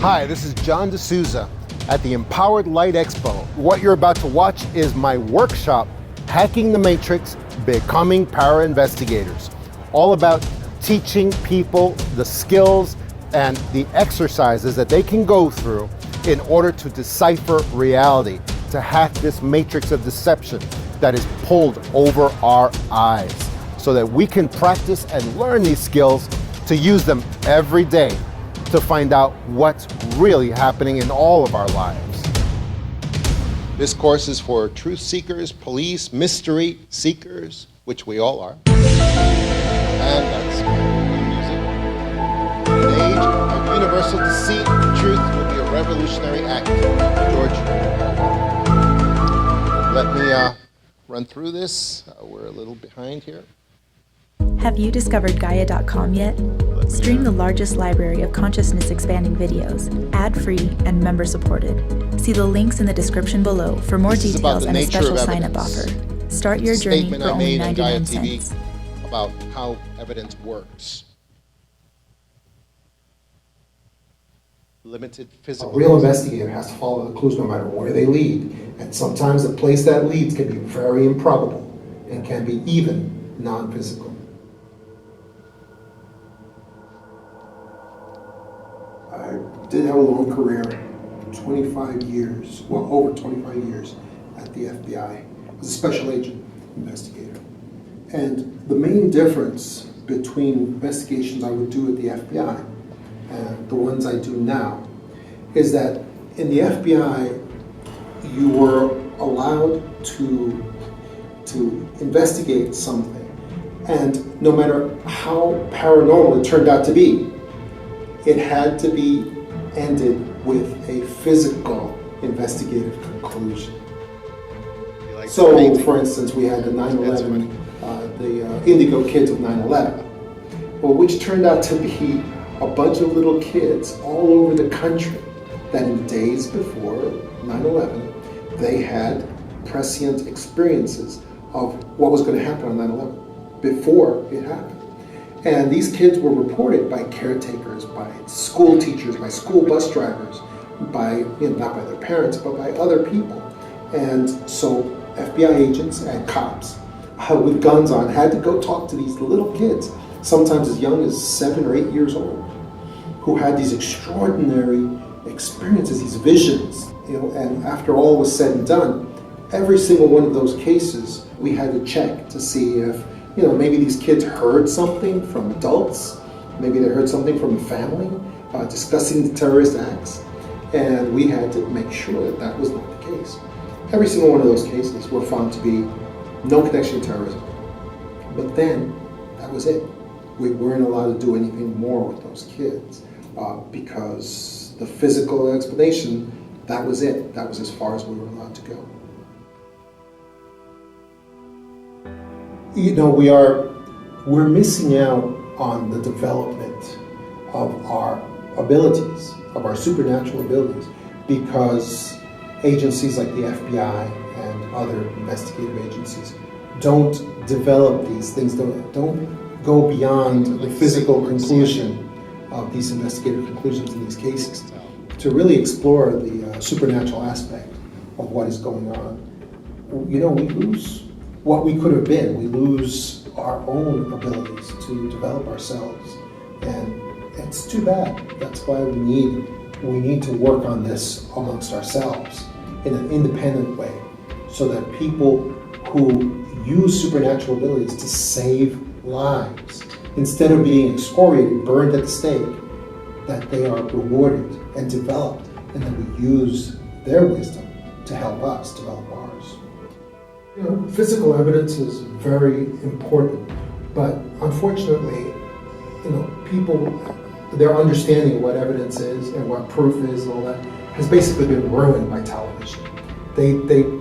Hi, this is John DeSouza at the Empowered Light Expo. What you're about to watch is my workshop, Hacking the Matrix, Becoming Para-Investigators. All about teaching people the skills and the exercises that they can go through in order to decipher reality, to hack this matrix of deception that is pulled over our eyes, so that we can practice and learn these skills to use them every day to find out what's really happening in all of our lives. This course is for truth seekers, police, mystery seekers, which we all are. And that's my music. In the age of universal deceit, truth will be a revolutionary act. George, let me run through this. We're a little behind here. Have you discovered Gaia.com yet? Stream the largest library of consciousness-expanding videos, ad-free and member-supported. See the links in the description below for more details and a special sign-up offer. Start your journey for only 99 cents. About how evidence works. Limited physical. A real investigator has to follow the clues no matter where they lead, and sometimes the place that leads can be very improbable and can be even non-physical. I did have a long career, 25 years, well over 25 years at the FBI as a special agent investigator. And the main difference between investigations I would do at the FBI and the ones I do now is that in the FBI you were allowed to investigate something, and no matter how paranormal it turned out to be, it had to be ended with a physical investigative conclusion. So, for instance, we had the 9/11, the Indigo kids of 9/11, well, which turned out to be a bunch of little kids all over the country that in the days before 9/11, they had prescient experiences of what was going to happen on 9/11 before it happened. And these kids were reported by caretakers, by school teachers, by school bus drivers, by, not by their parents, but by other people. And so FBI agents and cops with guns on had to go talk to these little kids, sometimes as young as 7 or 8 years old, who had these extraordinary experiences, these visions. And after all was said and done, every single one of those cases we had to check to see if maybe these kids heard something from adults, maybe they heard something from the family discussing the terrorist acts, and we had to make sure that that was not the case. Every single one of those cases were found to be no connection to terrorism. But then, that was it. We weren't allowed to do anything more with those kids because the physical explanation, that was it. That was as far as we were allowed to go. We're missing out on the development of our abilities, of our supernatural abilities, because agencies like the FBI and other investigative agencies don't develop these things, don't go beyond the physical conclusion of these investigative conclusions in these cases to really explore the supernatural aspect of what is going on. We lose what we could have been. We lose our own abilities to develop ourselves, and it's too bad. That's why we need to work on this amongst ourselves in an independent way, so that people who use supernatural abilities to save lives, instead of being excoriated, burned at the stake, that they are rewarded and developed, and that we use their wisdom to help us develop ours. Physical evidence is very important, but unfortunately, people, their understanding of what evidence is and what proof is and all that has basically been ruined by television.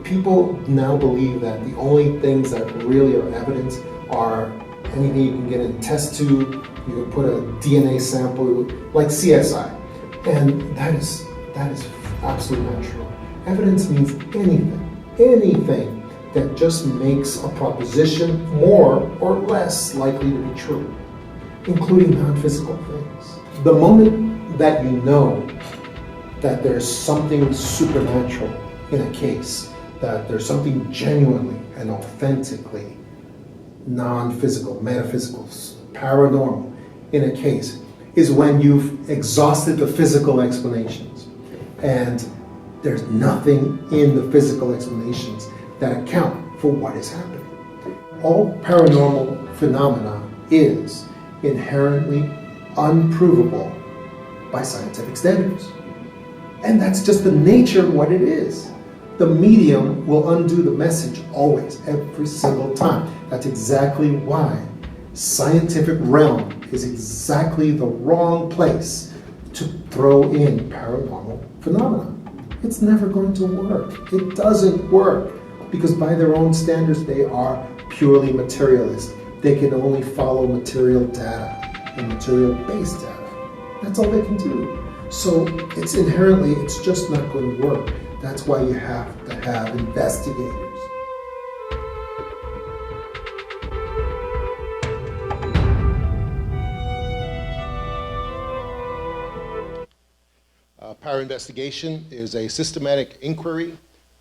People now believe that the only things that really are evidence are anything you can get in a test tube, you can put a DNA sample, like CSI, and that is absolutely not true. Evidence means anything that just makes a proposition more or less likely to be true, including non-physical things. The moment that you know that there's something supernatural in a case, that there's something genuinely and authentically non-physical, metaphysical, paranormal in a case, is when you've exhausted the physical explanations and there's nothing in the physical explanations that account for what is happening. All paranormal phenomena is inherently unprovable by scientific standards. And that's just the nature of what it is. The medium will undo the message always, every single time. That's exactly why scientific realm is exactly the wrong place to throw in paranormal phenomena. It's never going to work. It doesn't work because by their own standards, they are purely materialist. They can only follow material data and material-based data. That's all they can do. So it's inherently, it's just not going to work. That's why you have to have investigators. Para-investigation is a systematic inquiry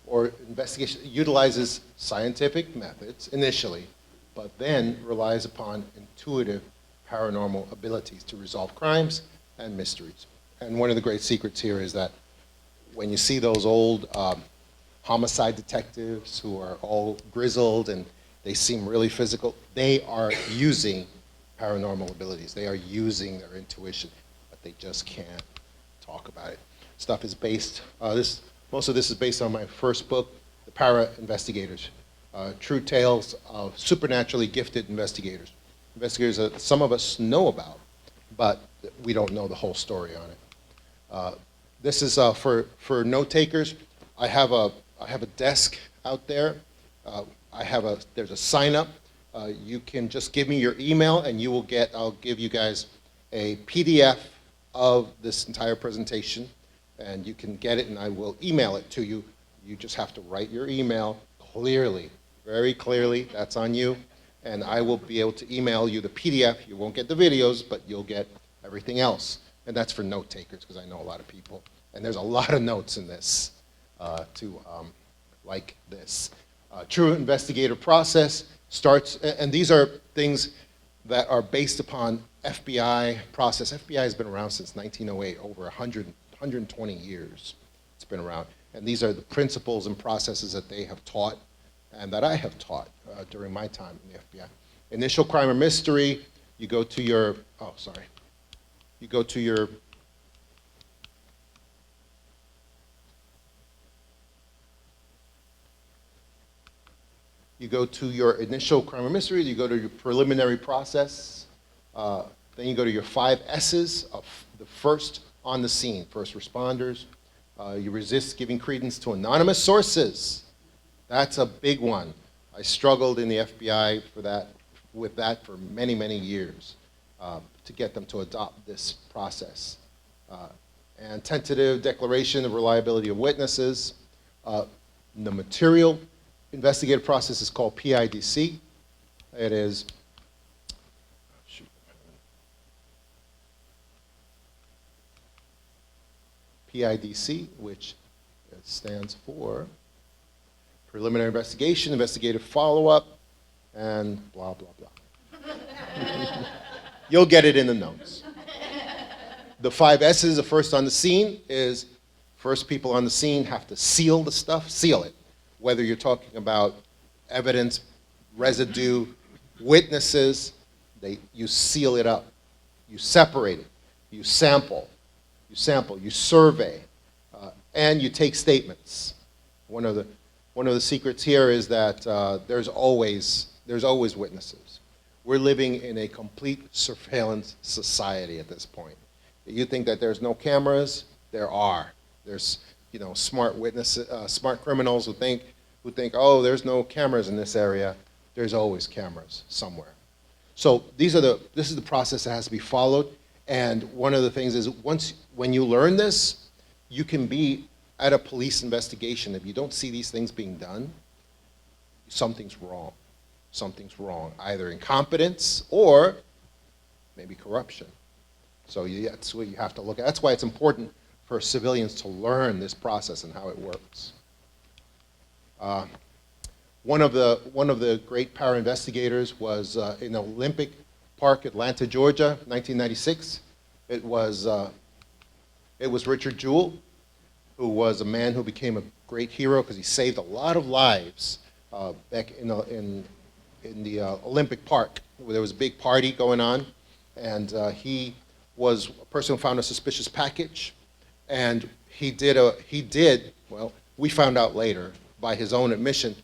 or investigation that utilizes scientific methods initially, but then relies upon intuitive paranormal abilities to resolve crimes and mysteries. And one of the great secrets here is that when you see those old homicide detectives who are all grizzled and they seem really physical, they are using paranormal abilities. They are using their intuition, but they just can't talk about it. Stuff is based, most of this is based on my first book, The Para-Investigators, True Tales of Supernaturally Gifted Investigators. Investigators that some of us know about, but we don't know the whole story on it. This is for note takers. I have a desk out there. There's a sign up. You can just give me your email and you will get, I'll give you guys a PDF of this entire presentation and you can get it and I will email it to you. You just have to write your email clearly, very clearly, that's on you. And I will be able to email you the PDF. You won't get the videos, but you'll get everything else. And that's for note takers, because I know a lot of people. And there's a lot of notes in this, like this. True investigator process starts, and these are things that are based upon FBI process. FBI has been around since 1908, over 120 years it's been around. And these are the principles and processes that they have taught and that I have taught during my time in the FBI. Initial crime or mystery, you go to your, you go to your initial crime or mystery, you go to your preliminary process, then you go to your 5 S's of the first on the scene, first responders. You resist giving credence to anonymous sources. That's a big one. I struggled in the FBI with that for many, many years to get them to adopt this process. And tentative declaration of reliability of witnesses. The material investigative process is called PIDC. It is, PIDC, which stands for preliminary investigation, investigative follow-up, and blah, blah, blah. You'll get it in the notes. The 5 S's of first on the scene is first people on the scene have to seal the stuff, seal it. Whether you're talking about evidence, residue, witnesses, you seal it up. You separate it. You sample, you survey, and you take statements. One of the secrets here is that there's always witnesses. We're living in a complete surveillance society at this point. You think that there's no cameras? There are. There's smart witnesses, smart criminals who think, oh, there's no cameras in this area. There's always cameras somewhere. So this is the process that has to be followed. And one of the things is when you learn this, you can be at a police investigation. If you don't see these things being done, something's wrong. Something's wrong, either incompetence or maybe corruption. So that's what you have to look at. That's why it's important for civilians to learn this process and how it works. One of the great para investigators was in Olympic Park, Atlanta, Georgia, 1996. It was Richard Jewell, who was a man who became a great hero because he saved a lot of lives back in the Olympic Park, where there was a big party going on, and he was a person who found a suspicious package, and he did, well, we found out later by his own admission,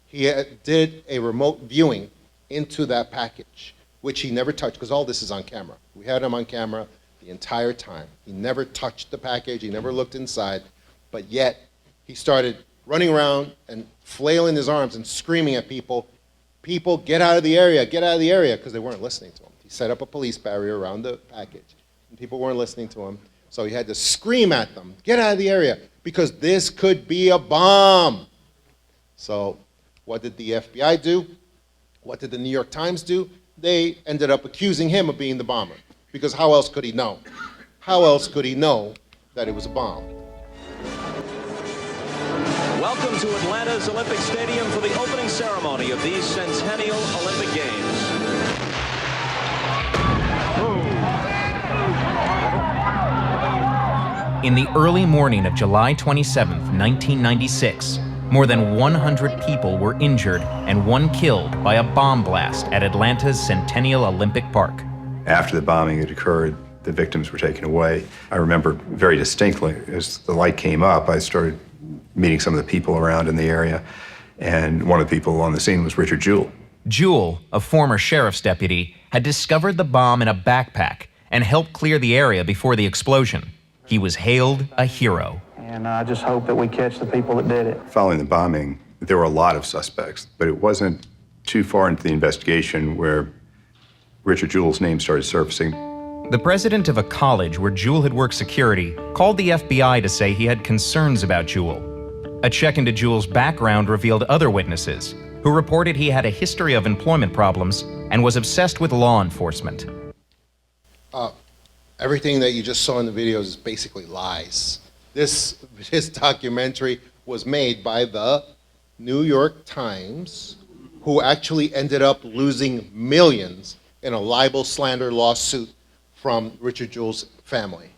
he did a remote viewing into that package, which he never touched, because all this is on camera. We had him on camera the entire time. He never touched the package, he never looked inside, but yet he started running around and flailing his arms and screaming at people, get out of the area, because they weren't listening to him. He set up a police barrier around the package, and people weren't listening to him, so he had to scream at them, get out of the area, because this could be a bomb. So what did the FBI do? What did the New York Times do? They ended up accusing him of being the bomber, because how else could he know? How else could he know that it was a bomb? Welcome to Atlanta's Olympic Stadium for the opening ceremony of these Centennial Olympic Games. In the early morning of July 27, 1996, more than 100 people were injured and one killed by a bomb blast at Atlanta's Centennial Olympic Park. After the bombing had occurred, the victims were taken away. I remember very distinctly, as the light came up, I started meeting some of the people around in the area, and one of the people on the scene was Richard Jewell. Jewell, a former sheriff's deputy, had discovered the bomb in a backpack and helped clear the area before the explosion. He was hailed a hero. And I just hope that we catch the people that did it. Following the bombing, there were a lot of suspects, but it wasn't too far into the investigation where Richard Jewell's name started surfacing. The president of a college where Jewell had worked security called the FBI to say he had concerns about Jewell. A check into Jewell's background revealed other witnesses who reported he had a history of employment problems and was obsessed with law enforcement. Everything that you just saw in the videos is basically lies. This documentary was made by the New York Times, who actually ended up losing millions in a libel slander lawsuit from Richard Jewell's family.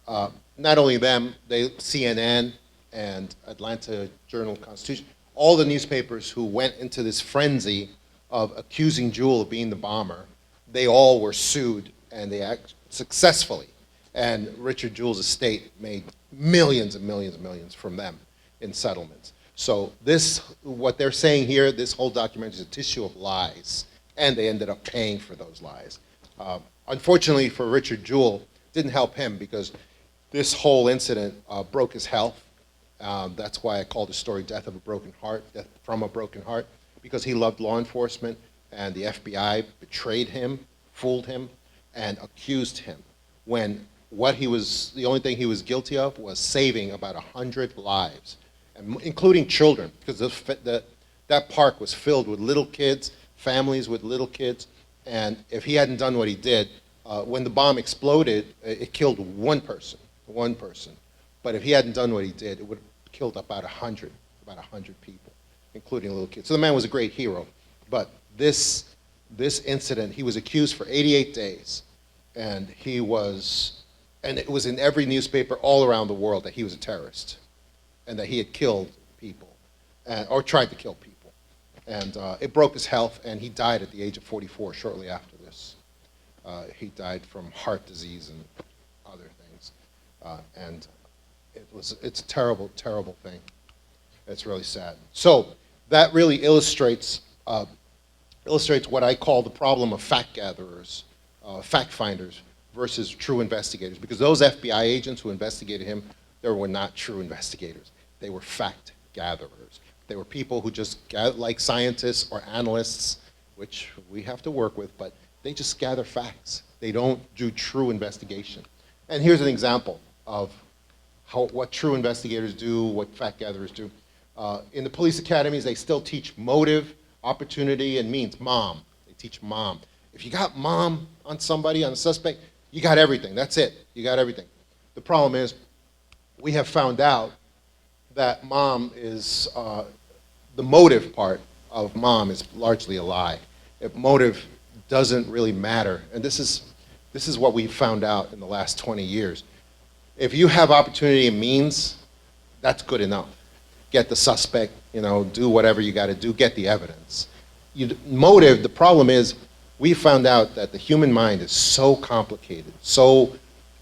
Not only them, CNN and Atlanta Journal-Constitution, all the newspapers who went into this frenzy of accusing Jewell of being the bomber, they all were sued, and they acted successfully. And Richard Jewell's estate made millions and millions and millions from them in settlements. So this, what they're saying here, this whole documentary is a tissue of lies, and they ended up paying for those lies. Unfortunately for Richard Jewell, it didn't help him because this whole incident broke his health. That's why I called the story Death of a Broken Heart, Death from a Broken Heart, because he loved law enforcement, and the FBI betrayed him, fooled him, and accused him when the only thing he was guilty of was saving about 100 lives, and including children, because that park was filled with little kids, families with little kids, and if he hadn't done what he did, when the bomb exploded, it killed one person. But if he hadn't done what he did, it would have killed about 100 people, including little kids. So the man was a great hero, but this incident, he was accused for 88 days, and it was in every newspaper all around the world that he was a terrorist, and that he had killed people, or tried to kill people. And it broke his health, and he died at the age of 44 shortly after this. He died from heart disease and other things. And it's a terrible, terrible thing. It's really sad. So that really illustrates what I call the problem of fact gatherers, fact finders versus true investigators. Because those FBI agents who investigated him, they were not true investigators. They were fact gatherers. They were people who just, like scientists or analysts, which we have to work with, but they just gather facts. They don't do true investigation. And here's an example of what true investigators do, what fact gatherers do. In the police academies, they still teach motive, opportunity, and means. Mom. They teach mom. If you got mom on somebody, on a suspect, you got everything. That's it. You got everything. The problem is, we have found out that mom is, the motive part of mom is largely a lie. If motive doesn't really matter, and this is what we found out in the last 20 years. If you have opportunity and means, that's good enough. Get the suspect, do whatever you got to do, get the evidence. Motive, the problem is, we found out that the human mind is so complicated,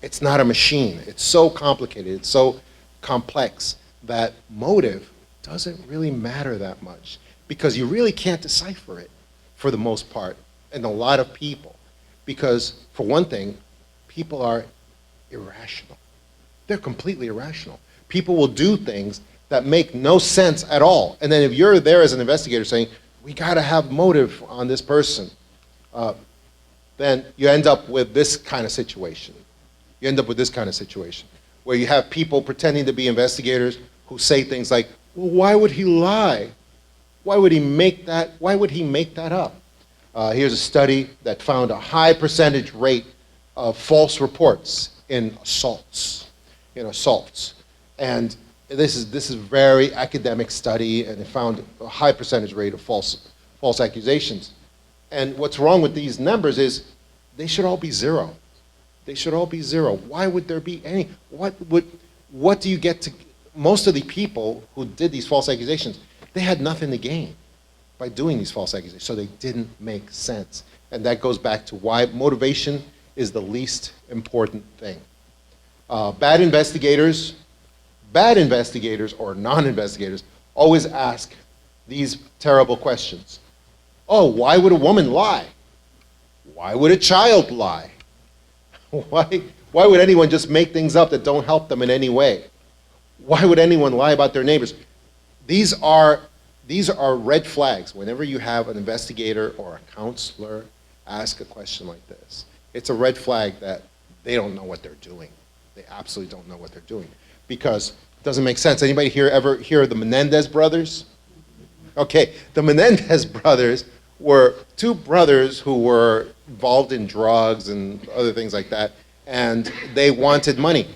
it's not a machine. It's so complicated, it's so complex that motive doesn't really matter that much because you really can't decipher it for the most part in a lot of people. Because for one thing, people are irrational. They're completely irrational. People will do things that make no sense at all. And then if you're there as an investigator saying, we gotta have motive on this person, then you end up with this kind of situation. You end up with this kind of situation where you have people pretending to be investigators who say things like, well, why would he lie? Why would he make that up? Here's a study that found a high percentage rate of false reports in assaults. And this is a very academic study, and it found a high percentage rate of false accusations. And what's wrong with these numbers is they should all be zero. They should all be zero. Why would there be any? What do you get to? Most of the people who did these false accusations, they had nothing to gain by doing these false accusations, so they didn't make sense. And that goes back to why motivation is the least important thing. Bad investigators or non-investigators always ask these terrible questions. Oh, why would a woman lie? Why would a child lie? Why would anyone just make things up that don't help them in any way? Why would anyone lie about their neighbors? These are red flags whenever you have an investigator or a counselor ask a question like this. It's a red flag that they don't know what they're doing. They absolutely don't know what they're doing because it doesn't make sense. Anybody here ever hear of the Menendez Brothers? Okay, the Menendez Brothers were two brothers who were involved in drugs and other things like that, and they wanted money.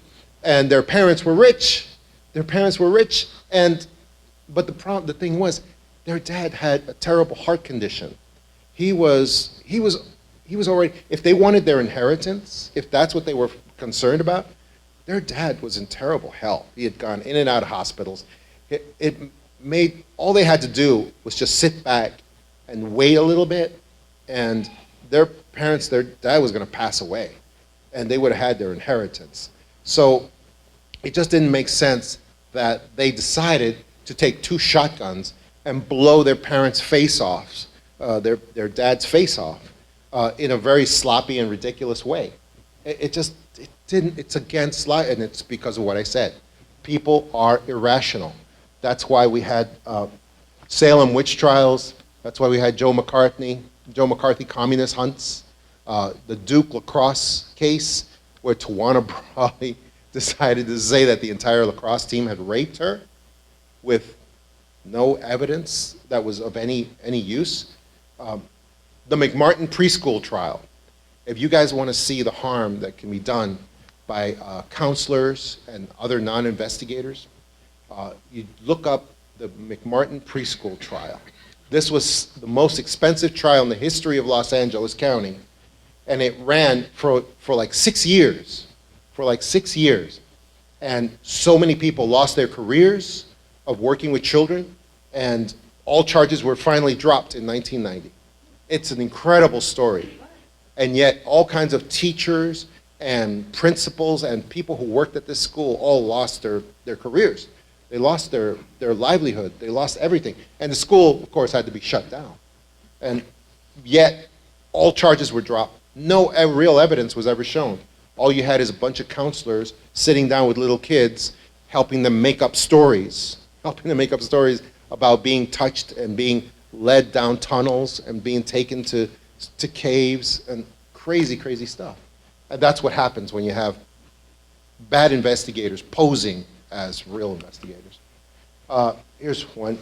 And their parents were rich. But the thing was, their dad had a terrible heart condition. He was already, if they wanted their inheritance, if that's what they were concerned about, their dad was in terrible health. He had gone in and out of hospitals. All they had to do was just sit back and wait a little bit, and their dad was going to pass away, and they would have had their inheritance. So it just didn't make sense that they decided to take two shotguns and blow their parents' face off, their dad's face off, in a very sloppy and ridiculous way. It's against life, and it's because of what I said. People are irrational. That's why we had Salem witch trials. That's why we had Joe McCarthy communist hunts. The Duke lacrosse case, where Tawana Brawley decided to say that the entire lacrosse team had raped her with no evidence that was of any use. The Mcmartin Preschool trial. If you guys want to see the harm that can be done by counselors and other non-investigators, you look up the Mcmartin Preschool trial. This was the most expensive trial in the history of Los Angeles County, and it ran for like 6 years. And so many people lost their careers of working with children, and all charges were finally dropped in 1990. It's an incredible story. And yet all kinds of teachers and principals and people who worked at this school all lost their careers. They lost their livelihood. They lost everything. And the school, of course, had to be shut down. And yet all charges were dropped. No real evidence was ever shown. All you had is a bunch of counselors sitting down with little kids, helping them make up stories about being touched and being led down tunnels and being taken to caves and crazy stuff. And that's what happens when you have bad investigators posing as real investigators. Here's one.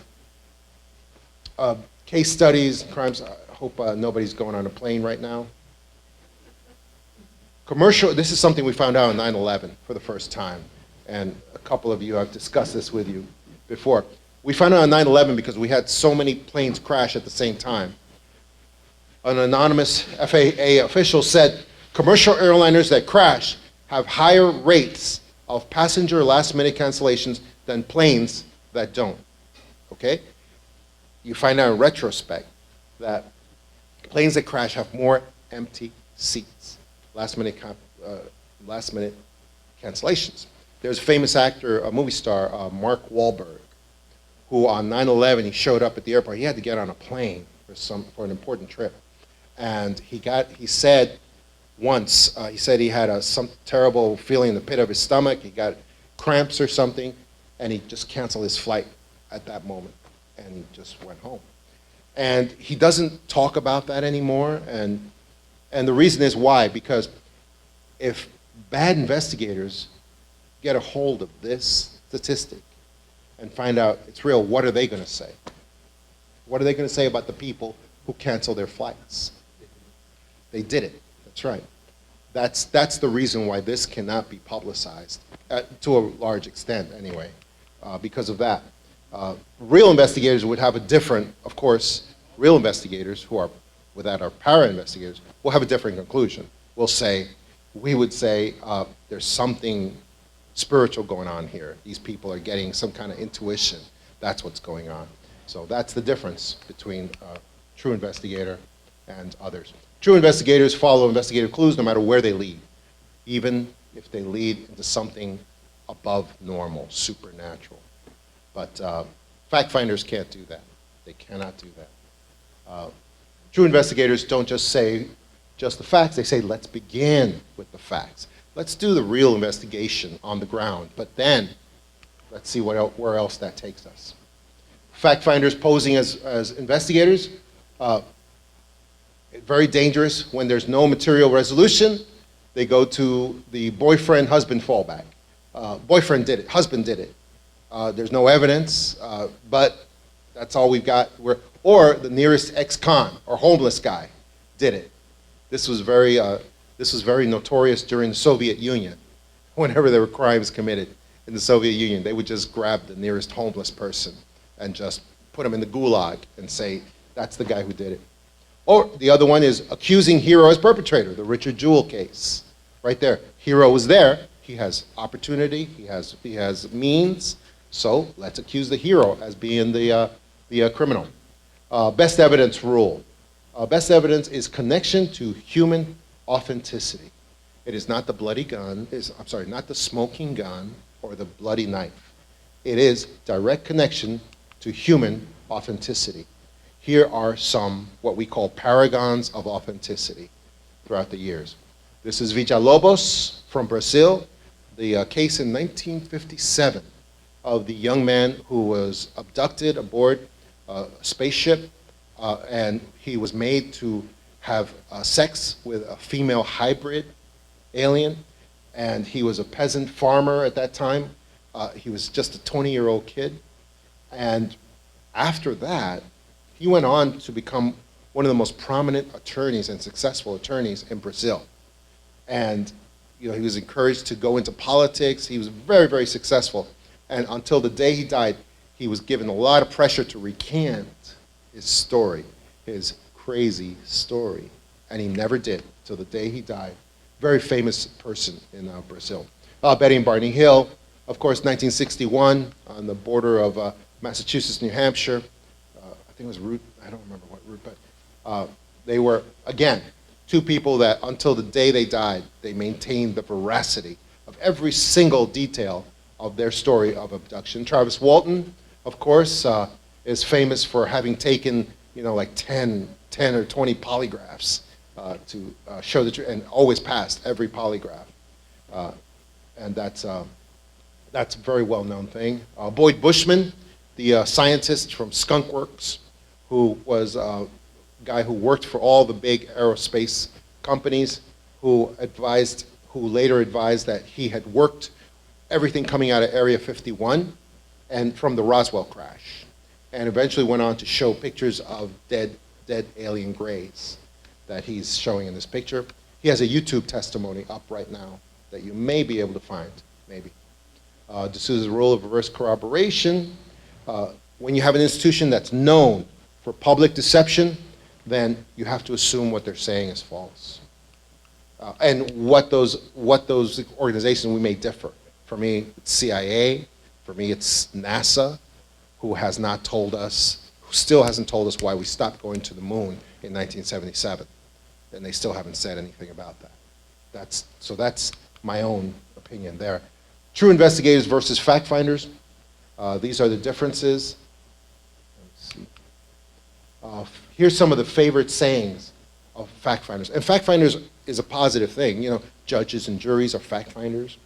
Case studies, crimes. I hope nobody's going on a plane right now. This is something we found out on 9/11 for the first time. and a couple of you have discussed this with you before. We found out on 9/11 because we had so many planes crash at the same time. An anonymous FAA official said commercial airliners that crash have higher rates of passenger last-minute cancellations than planes that don't. Okay? You find out in retrospect that planes that crash have more empty seats, last-minute cancellations. There's a famous actor, a movie star, Mark Wahlberg, who on 9/11 he showed up at the airport. He had to get on a plane for an important trip, and he said once he had some terrible feeling in the pit of his stomach. He got cramps or something, and he just canceled his flight at that moment, and he just went home. And he doesn't talk about that anymore, and the reason is why? Because if bad investigators get a hold of this statistic and find out it's real, what are they going to say? What are they going to say about the people who cancel their flights? They did it. That's right. That's the reason why this cannot be publicized, to a large extent anyway, because of that. Real investigators would have a different, of course, real investigators who are, without our para-investigators, will have a different conclusion. We would say there's something spiritual going on here. These people are getting some kind of intuition. That's what's going on. So that's the difference between a true investigator and others. True investigators follow investigative clues no matter where they lead, even if they lead into something above normal, supernatural. But fact finders can't do that. They cannot do that. True investigators don't just say just the facts. They say, let's begin with the facts. Let's do the real investigation on the ground, but then let's see where else that takes us. Fact finders posing as investigators, very dangerous. When there's no material resolution, they go to the boyfriend-husband fallback. Boyfriend did it, husband did it. There's no evidence, but that's all we've got. Or the nearest ex-con or homeless guy did it. This was very notorious during the Soviet Union. Whenever there were crimes committed in the Soviet Union, they would just grab the nearest homeless person and just put him in the gulag and say, that's the guy who did it. Or the other one is accusing hero as perpetrator, the Richard Jewell case. Right there. Hero was there. He has opportunity. He has means. So let's accuse the hero as being the criminal. Best evidence rule. Best evidence is connection to human authenticity. It is not the bloody gun, not the smoking gun or the bloody knife. It is direct connection to human authenticity. Here are some, what we call paragons of authenticity throughout the years. This is Vijay Lobos from Brazil, the case in 1957 of the young man who was abducted aboard a spaceship, and he was made to have sex with a female hybrid alien, and he was a peasant farmer at that time. He was just a 20-year-old kid, and after that, he went on to become one of the most prominent attorneys and successful attorneys in Brazil. And he was encouraged to go into politics. He was very, very successful. And until the day he died, he was given a lot of pressure to recant his story, his crazy story. And he never did till the day he died. Very famous person in Brazil. Betty and Barney Hill, of course, 1961, on the border of Massachusetts, New Hampshire. I think it was Route, I don't remember what route, but they were, again, two people that until the day they died, they maintained the veracity of every single detail of their story of abduction. Travis Walton, of course, is famous for having taken, like 10 or 20 polygraphs to show the truth, and always passed every polygraph. And that's a very well-known thing. Boyd Bushman, the scientist from Skunk Works, who was a guy who worked for all the big aerospace companies, who later advised that he had worked everything coming out of Area 51 and from the Roswell crash, and eventually went on to show pictures of dead alien grays that he's showing in this picture. He has a YouTube testimony up right now that you may be able to find, maybe. DeSouza's rule of reverse corroboration. When you have an institution that's known for public deception, then you have to assume what they're saying is false. And what those organizations, we may differ. For me, it's CIA. For me, it's NASA, who has not told us, who still hasn't told us why we stopped going to the moon in 1977. And they still haven't said anything about that. So that's my own opinion there. True investigators versus fact finders. These are the differences. Let's see. Here's some of the favorite sayings of fact finders. And fact finders is a positive thing. You know, judges and juries are fact finders.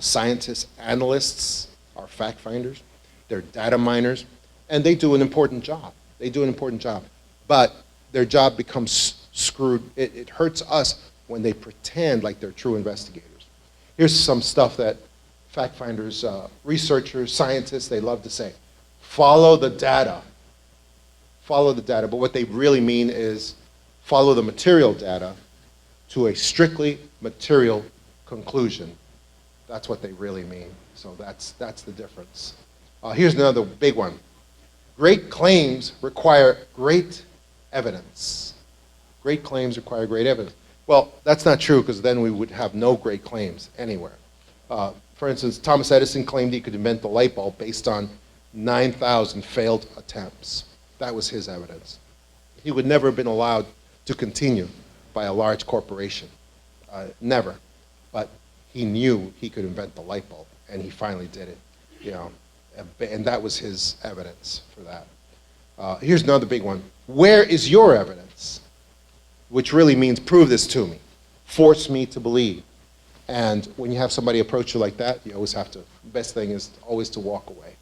Scientists, analysts are fact finders. They're data miners, and they do an important job. They do an important job. But their job becomes screwed. It hurts us when they pretend like they're true investigators. Here's some stuff that fact finders, researchers, scientists, they love to say. Follow the data. Follow the data. But what they really mean is follow the material data to a strictly material conclusion. That's what they really mean. So that's the difference. Here's another big one. Great claims require great evidence. Great claims require great evidence. Well, that's not true, because then we would have no great claims anywhere. For instance, Thomas Edison claimed he could invent the light bulb based on 9,000 failed attempts. That was his evidence. He would never have been allowed to continue by a large corporation. Never. But he knew he could invent the light bulb, and he finally did it. You know, and that was his evidence for that. Here's another big one. Where is your evidence? Which really means prove this to me. Force me to believe. And when you have somebody approach you like that, you always have to, the best thing is always to walk away.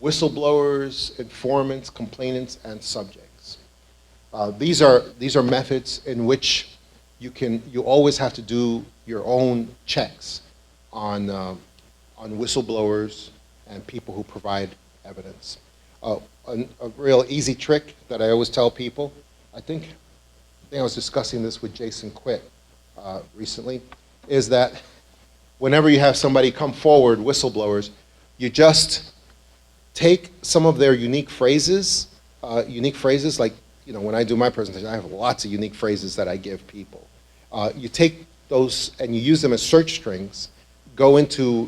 Whistleblowers, informants, complainants, and subjects. These are methods in which you always have to do your own checks on whistleblowers and people who provide evidence. A real easy trick that I always tell people, I think I was discussing this with Jason Quitt recently, is that whenever you have somebody come forward, whistleblowers, you just take some of their unique phrases like, you know, when I do my presentation, I have lots of unique phrases that I give people. You take those and you use them as search strings. Go into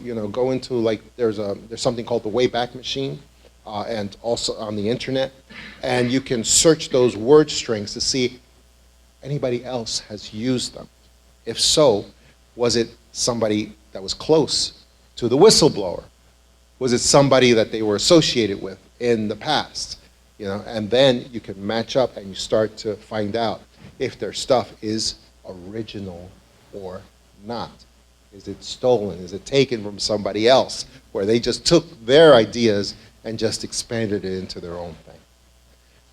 like there's something called the Wayback Machine, and also on the internet, and you can search those word strings to see anybody else has used them. If so, was it somebody that was close to the whistleblower? Was it somebody that they were associated with in the past? You know, and then you can match up and you start to find out if their stuff is original or not. Is it stolen? Is it taken from somebody else, where they just took their ideas and just expanded it into their own thing?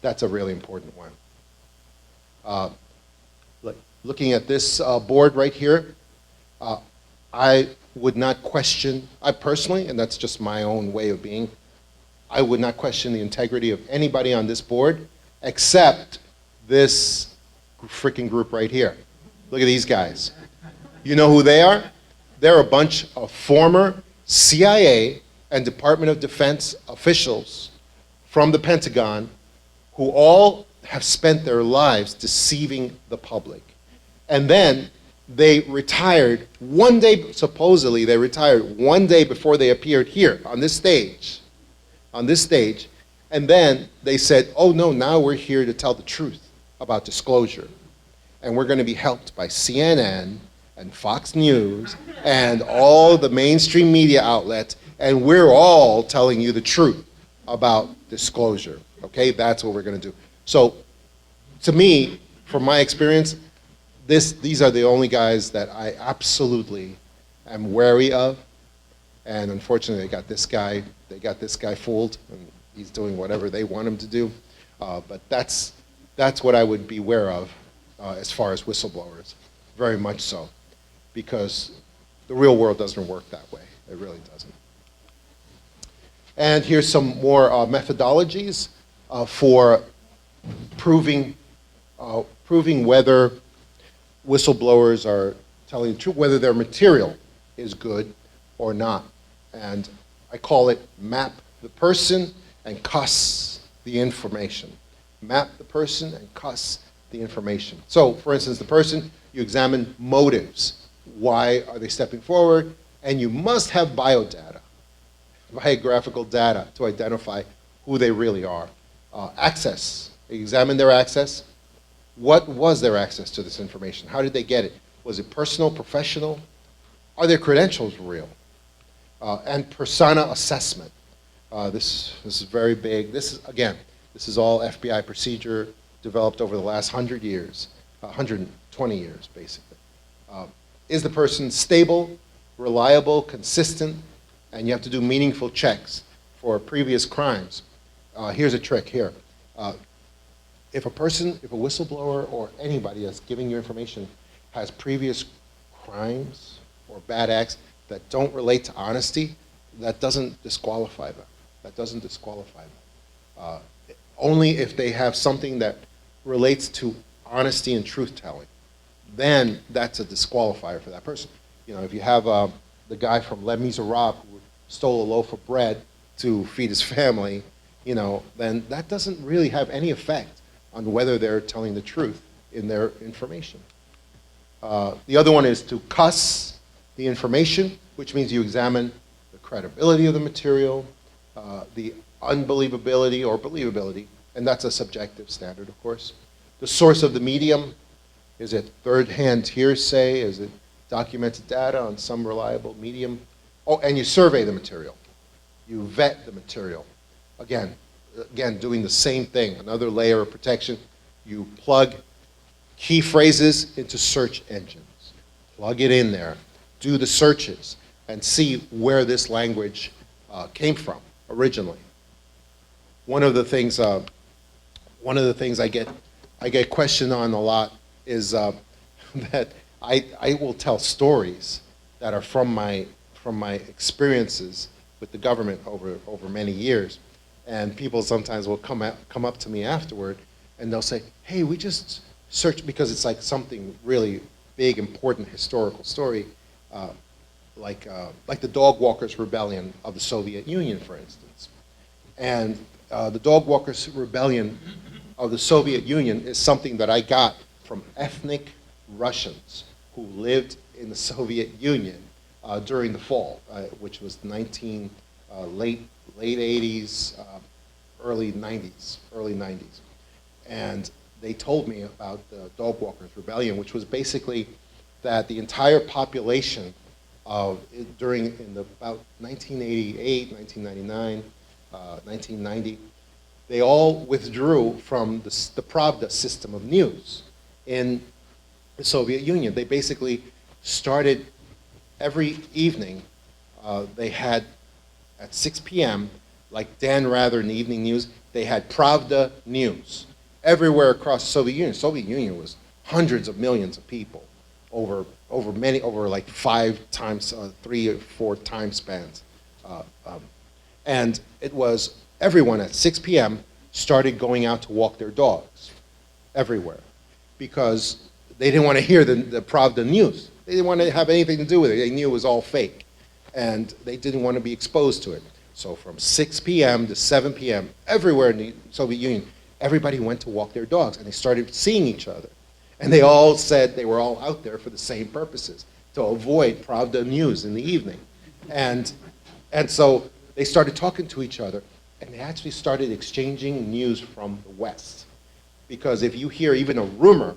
That's a really important one. Looking at this board right here, I would not question, I personally, and that's just my own way of being, I would not question the integrity of anybody on this board except this freaking group right here. Look at these guys. You know who they are? They're a bunch of former CIA and Department of Defense officials from the Pentagon who all have spent their lives deceiving the public. And then they retired one day, supposedly they retired one day before they appeared here on this stage. And then they said, oh no, now we're here to tell the truth about disclosure. And we're going to be helped by CNN and Fox News and all the mainstream media outlets, and we're all telling you the truth about disclosure. Okay, that's what we're going to do. So, to me, from my experience, these are the only guys that I absolutely am wary of, and unfortunately, they got this guy fooled, and he's doing whatever they want him to do. But that's what I would be aware of as far as whistleblowers, very much so, because the real world doesn't work that way. It really doesn't. And here's some more methodologies for proving whether whistleblowers are telling the truth, whether their material is good or not. And I call it map the person and cuss the information. Map the person and cuss the information. So, for instance, the person, you examine motives. Why are they stepping forward? And you must have biodata, biographical data to identify who they really are. Access. You examine their access. What was their access to this information? How did they get it? Was it personal, professional? Are their credentials real? And persona assessment. This is very big. This is all FBI procedure developed over the last 100 years, 120 years, basically. Is the person stable, reliable, consistent? And you have to do meaningful checks for previous crimes. Here's a trick here. If a whistleblower or anybody that's giving you information has previous crimes or bad acts that don't relate to honesty, that doesn't disqualify them. That doesn't disqualify them. Only if they have something that relates to honesty and truth-telling, then that's a disqualifier for that person. You know, if you have the guy from Les Miserables who stole a loaf of bread to feed his family, you know, then that doesn't really have any effect on whether they're telling the truth in their information. The other one is to cuss the information, which means you examine the credibility of the material, the unbelievability or believability, and that's a subjective standard, of course. The source of the medium, is it third-hand hearsay? Is it documented data on some reliable medium? Oh, and you survey the material. You vet the material. Again, doing the same thing, another layer of protection. You plug key phrases into search engines. Plug it in there. Do the searches and see where this language came from originally. One of the things I get questioned on a lot is that I will tell stories that are from my experiences with the government over many years, and people sometimes will come up to me afterward and they'll say, "Hey, we just searched," because it's like something really big, important historical story, like the Dog Walkers Rebellion of the Soviet Union, for instance. And the Dog Walkers Rebellion of the Soviet Union is something that I got from ethnic Russians who lived in the Soviet Union during the fall, which was late 80s, early 90s. And they told me about the Dog Walkers Rebellion, which was basically that the entire population about 1988, 1999, 1990, they all withdrew from the Pravda system of news in the Soviet Union. They basically started every evening, they had at 6 p.m., like Dan Rather in the evening news, they had Pravda news everywhere across the Soviet Union. The Soviet Union was hundreds of millions of people over like 3 or 4 time spans. And it was everyone at 6 p.m. started going out to walk their dogs everywhere because they didn't want to hear the Pravda news. They didn't want to have anything to do with it. They knew it was all fake. And they didn't want to be exposed to it. So from 6 p.m. to 7 p.m., everywhere in the Soviet Union, everybody went to walk their dogs, and they started seeing each other. And they all said they were all out there for the same purposes, to avoid Pravda news in the evening. And so they started talking to each other, and they actually started exchanging news from the West. Because if you hear even a rumor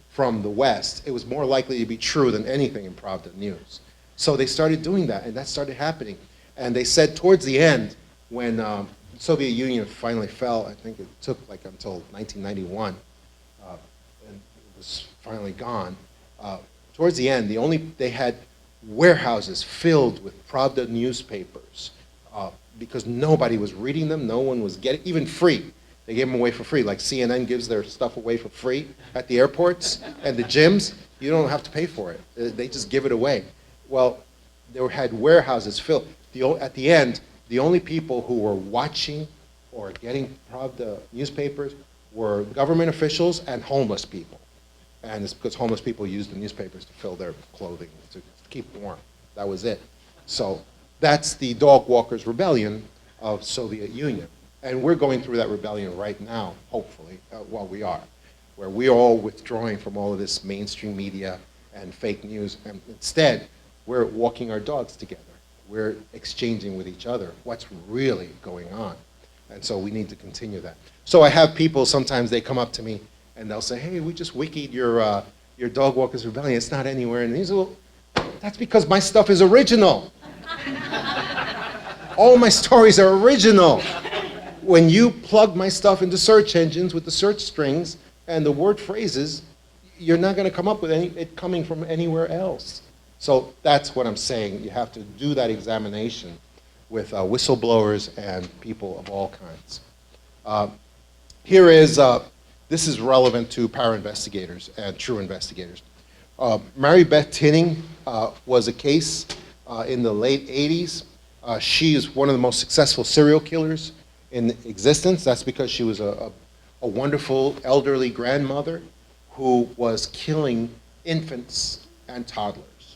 from the West, it was more likely to be true than anything in Pravda news. So they started doing that, and that started happening. And they said towards the end, when the Soviet Union finally fell, I think it took like until 1991, and it was finally gone. Towards the end, they had warehouses filled with Pravda newspapers because nobody was reading them, no one was getting, even free. They gave them away for free, like CNN gives their stuff away for free at the airports and the gyms. You don't have to pay for it. They just give it away. Well, they had warehouses filled. At the end, the only people who were watching or getting Pravda newspapers were government officials and homeless people. And it's because homeless people used the newspapers to fill their clothing, to keep warm. That was it. So That's the dog walkers rebellion of Soviet Union. And we're going through that rebellion right now, hopefully, we are, where we're all withdrawing from all of this mainstream media and fake news, and instead, we're walking our dogs together. We're exchanging with each other what's really going on. And so we need to continue that. So I have people, sometimes they come up to me and they'll say, hey, we just wikied your Dog Walkers Rebellion. It's not anywhere. And these, well, that's because my stuff is original. All my stories are original. When you plug my stuff into search engines with the search strings and the word phrases, you're not going to come up with it coming from anywhere else. So that's what I'm saying. You have to do that examination with whistleblowers and people of all kinds. Here is, this is relevant to para-investigators and true investigators. Mary Beth Tinning was a case in the late 80s. She is one of the most successful serial killers in existence. That's because she was a wonderful elderly grandmother who was killing infants and toddlers.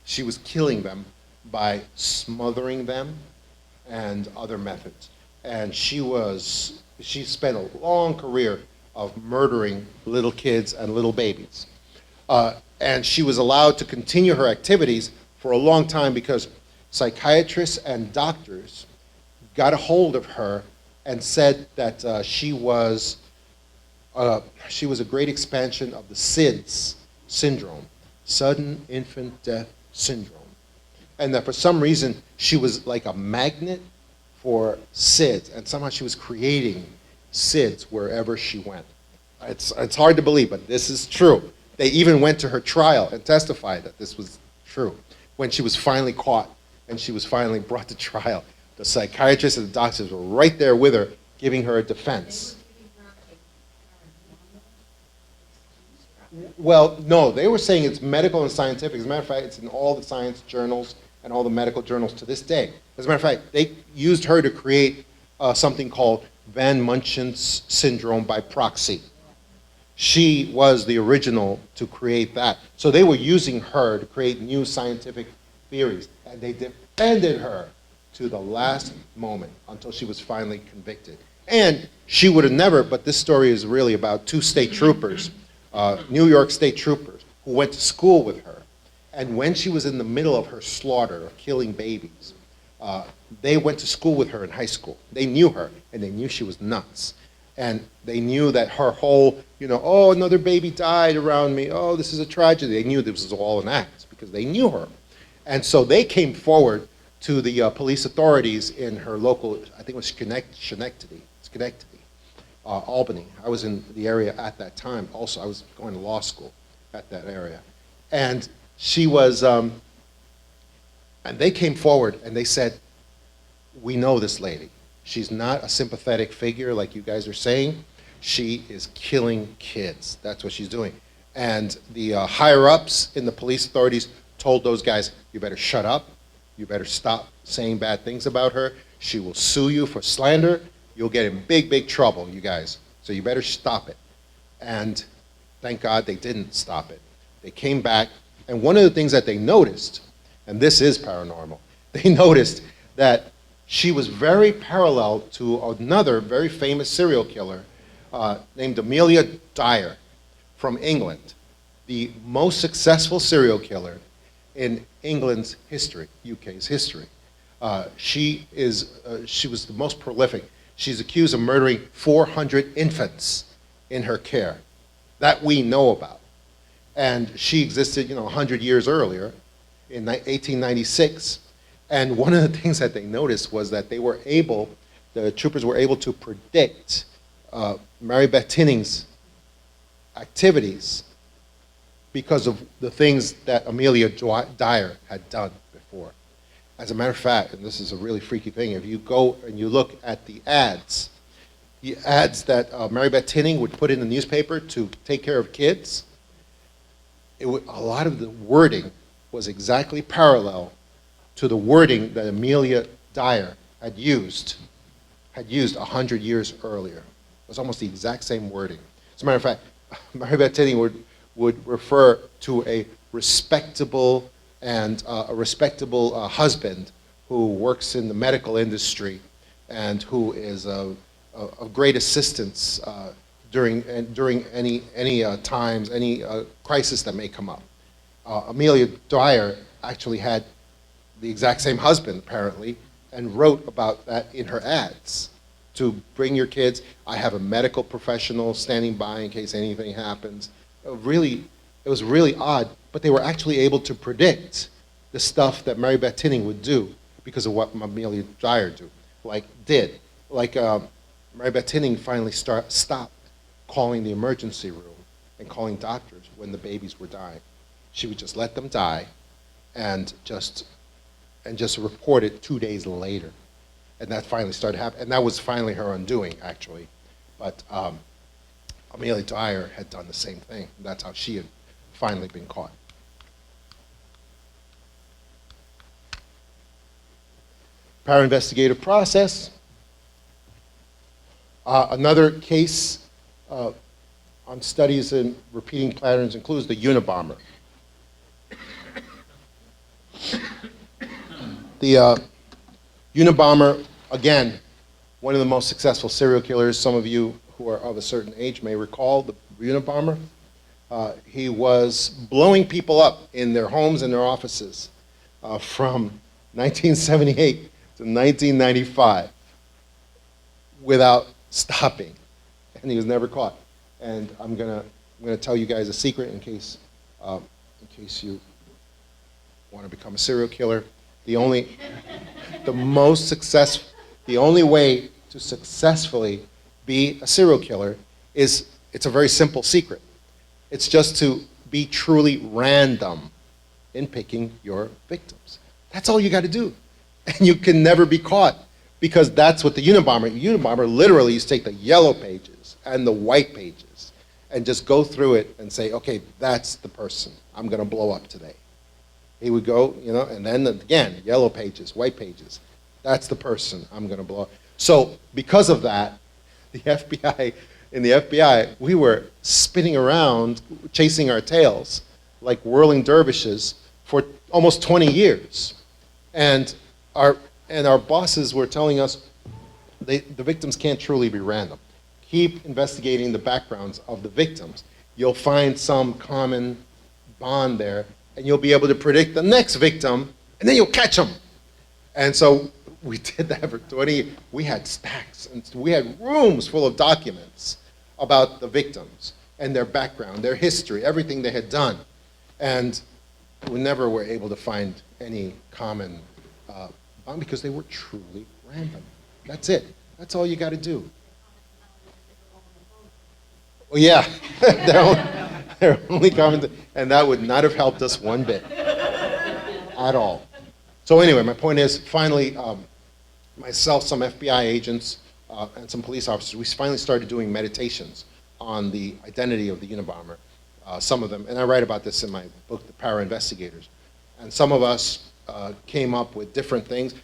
She was killing them by smothering them and other methods. And she spent a long career of murdering little kids and little babies. And she was allowed to continue her activities for a long time because psychiatrists and doctors got a hold of her and said that she was a great expansion of the SIDS syndrome, sudden infant death syndrome. And that for some reason she was like a magnet for SIDS, and somehow she was creating SIDS wherever she went. It's hard to believe, but this is true. They even went to her trial and testified that this was true. When she was finally caught and she was finally brought to trial, the psychiatrists and the doctors were right there with her, giving her a defense. Well, no, they were saying it's medical and scientific. As a matter of fact, it's in all the science journals and all the medical journals to this day. As a matter of fact, they used her to create something called Van Munchausen's syndrome by proxy. She was the original to create that. So they were using her to create new scientific theories, and they defended her to the last moment until she was finally convicted. And she would have never, but this story is really about two state troopers, New York state troopers, who went to school with her. And when she was in the middle of her slaughter of killing babies, they went to school with her in high school. They knew her, and they knew she was nuts. And they knew that her whole, oh, another baby died around me. Oh, this is a tragedy. They knew this was all an act because they knew her. And so they came forward to the police authorities in her local, I think it was Schenectady, Albany. I was in the area at that time. Also, I was going to law school at that area. And she was, and they came forward and they said, we know this lady. She's not a sympathetic figure like you guys are saying. She is killing kids. That's what she's doing. And the higher-ups in the police authorities told those guys, you better shut up. You better stop saying bad things about her. She will sue you for slander. You'll get in big, big trouble, you guys. So you better stop it. And thank God they didn't stop it. They came back, and one of the things that they noticed, and this is paranormal, they noticed that she was very parallel to another very famous serial killer named Amelia Dyer from England, the most successful serial killer in England's history, UK's history. She was the most prolific. She's accused of murdering 400 infants in her care that we know about. And she existed, 100 years earlier in 1896. And one of the things that they noticed was that the troopers were able to predict Mary Beth Tinning's activities because of the things that Amelia Dyer had done before. As a matter of fact, and this is a really freaky thing, if you go and you look at the ads that Mary Beth Tinning would put in the newspaper to take care of kids, a lot of the wording was exactly parallel to the wording that Amelia Dyer had used 100 years earlier. It was almost the exact same wording. As a matter of fact, Mary Beth Tinning would refer to a respectable husband who works in the medical industry and who is of great assistance during any times, any crisis that may come up. Amelia Dyer actually had the exact same husband, apparently, and wrote about that in her ads. To bring your kids, I have a medical professional standing by in case anything happens. It was really odd, but they were actually able to predict the stuff that Mary Beth Tinning would do because of what Amelia Dyer did. Mary Beth Tinning finally stopped calling the emergency room and calling doctors when the babies were dying. She would just let them die and just report it 2 days later. And that finally started happening. And that was finally her undoing, actually. But Amelia Dyer had done the same thing. That's how she had finally been caught. Para-investigative process. Another case on studies in repeating patterns includes the Unabomber. The Unabomber, again, one of the most successful serial killers. Some of you who are of a certain age may recall the Unabomber. He was blowing people up in their homes and their offices from 1978 to 1995 without stopping, and he was never caught. And I'm gonna tell you guys a secret in case you want to become a serial killer. The only way to successfully be a serial killer is, it's a very simple secret. It's just to be truly random in picking your victims. That's all you got to do. And you can never be caught, because that's what the Unabomber literally used to take the yellow pages and the white pages and just go through it and say, okay, that's the person I'm going to blow up today. He would go, and then again, yellow pages, white pages. That's the person I'm going to blow up. So because of that, in the FBI, we were spinning around, chasing our tails like whirling dervishes for almost 20 years. And our bosses were telling us the victims can't truly be random. Keep investigating the backgrounds of the victims. You'll find some common bond there, and you'll be able to predict the next victim, and then you'll catch them. And so we did that for 20 years. We had stacks, and we had rooms full of documents about the victims and their background, their history, everything they had done. And we never were able to find any common bond because they were truly random. That's it. That's all you got to do. Well, yeah, they're only common, and that would not have helped us one bit at all. So anyway, my point is, finally, myself, some FBI agents, and some police officers, we finally started doing meditations on the identity of the Unabomber. Some of them, and I write about this in my book, The Para Investigators. And some of us came up with different things.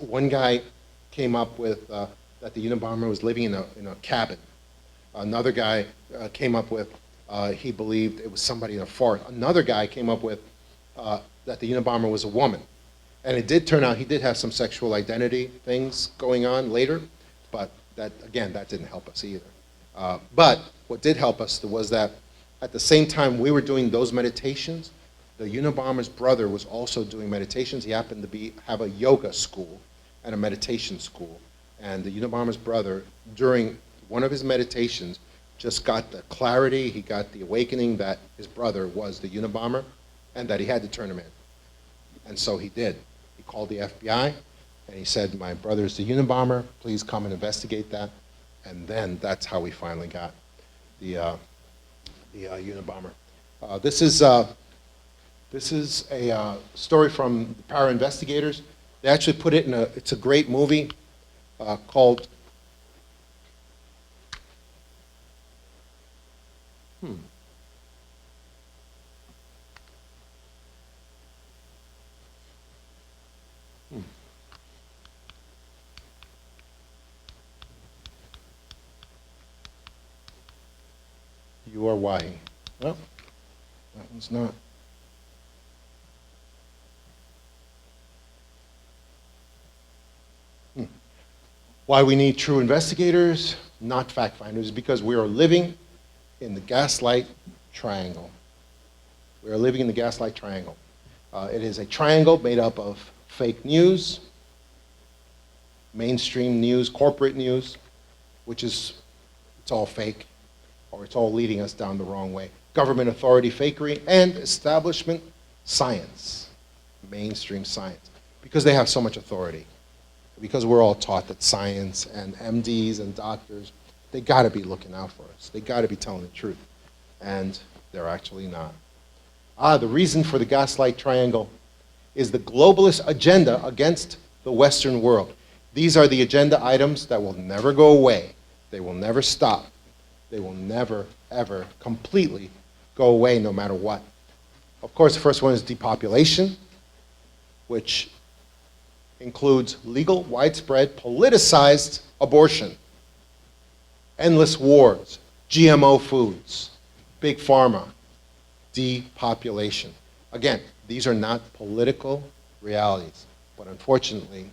One guy came up with that the Unabomber was living in a cabin. Another guy came up with he believed it was somebody in a forest. Another guy came up with that the Unabomber was a woman. And it did turn out he did have some sexual identity things going on later, but that didn't help us either. But what did help us was that at the same time we were doing those meditations, the Unabomber's brother was also doing meditations. He happened to have a yoga school and a meditation school. And the Unabomber's brother, during one of his meditations, just got the clarity, he got the awakening that his brother was the Unabomber and that he had to turn him in. And so he did. He called the FBI and he said, my brother's the Unabomber, please come and investigate that. And then that's how we finally got the Unabomber. This is a story from the Para Investigators. They actually put it in it's a great movie called You Are Why. Well, that one's not. Why we need true investigators, not fact finders, because we are living in the gaslight triangle. We are living in the gaslight triangle. It is a triangle made up of fake news, mainstream news, corporate news, which is, it's all fake, or it's all leading us down the wrong way. Government authority fakery, and establishment science, mainstream science, because they have so much authority. Because we're all taught that science and MDs and doctors, they gotta be looking out for us. They gotta be telling the truth. And they're actually not. The reason for the gaslight triangle is the globalist agenda against the Western world. These are the agenda items that will never go away. They will never stop. They will never, ever completely go away no matter what. Of course, the first one is depopulation, which includes legal, widespread, politicized abortion, endless wars, GMO foods, big pharma, depopulation. Again, these are not political realities, but unfortunately,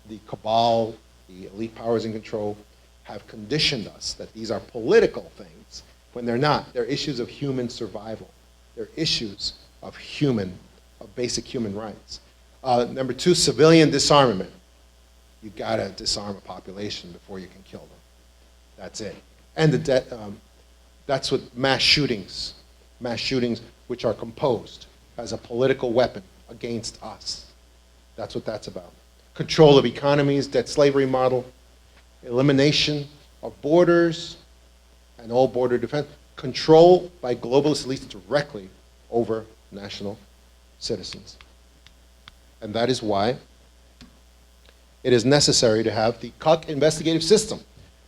the cabal, the elite powers in control, have conditioned us that these are political things when they're not. They're issues of human survival. They're issues of basic human rights. Number two, civilian disarmament. You gotta disarm a population before you can kill them. That's it. And that's what mass shootings, which are composed as a political weapon against us. That's what that's about. Control of economies, debt slavery model, elimination of borders and all border defense, control by globalist elites directly over national citizens. And that is why it is necessary to have the Cuck investigative system.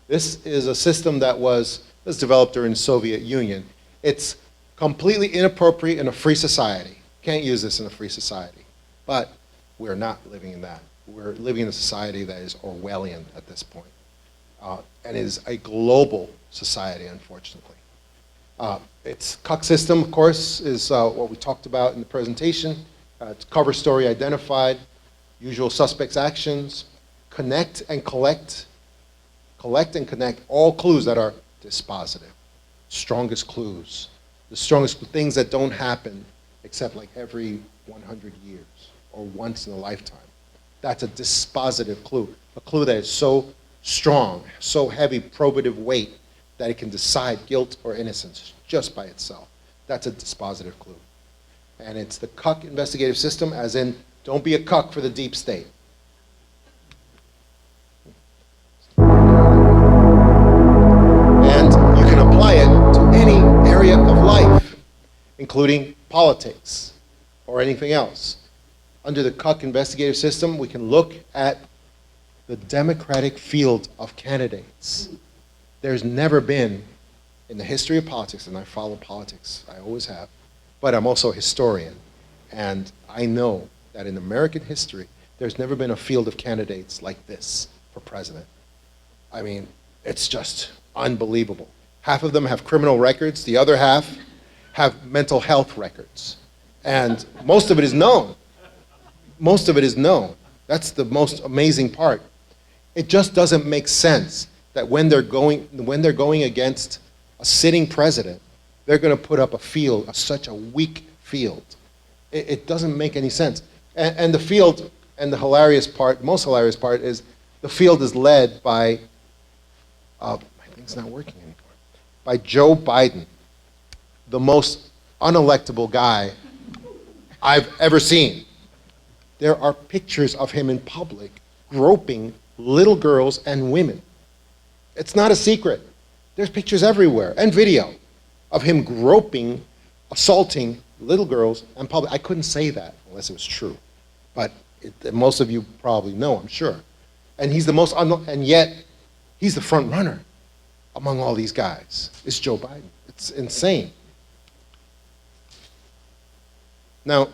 This is a system that was developed during the Soviet Union. It's completely inappropriate in a free society. Can't use this in a free society. But we're not living in that. We're living in a society that is Orwellian at this point. And is a global society, unfortunately. Its Cuck system, of course, is what we talked about in the presentation. It's cover story identified, usual suspects actions, connect and connect all clues that are dispositive. Strongest clues. The strongest things that don't happen except like every 100 years or once in a lifetime. That's a dispositive clue. A clue that is so strong, so heavy probative weight that it can decide guilt or innocence just by itself. That's a dispositive clue. And it's the Cuck investigative system, as in, don't be a cuck for the deep state. And you can apply it to any area of life, including politics or anything else. Under the Cuck investigative system, we can look at the democratic field of candidates. There's never been, in the history of politics, and I follow politics, I always have, but I'm also a historian, and I know that in American history, there's never been a field of candidates like this for president. I mean, it's just unbelievable. Half of them have criminal records, the other half have mental health records. And most of it is known. Most of it is known. That's the most amazing part. It just doesn't make sense that when they're going against a sitting president, they're going to put up a field, such a weak field. It doesn't make any sense. And the field, and the hilarious part, most hilarious part is the field is led by, my thing's not working anymore, by Joe Biden, the most unelectable guy I've ever seen. There are pictures of him in public groping little girls and women. It's not a secret. There's pictures everywhere and video of him groping, assaulting little girls in public. I couldn't say that unless it was true, but most of you probably know, I'm sure. And he's the most, and yet he's the front runner among all these guys. It's Joe Biden. It's insane. Now,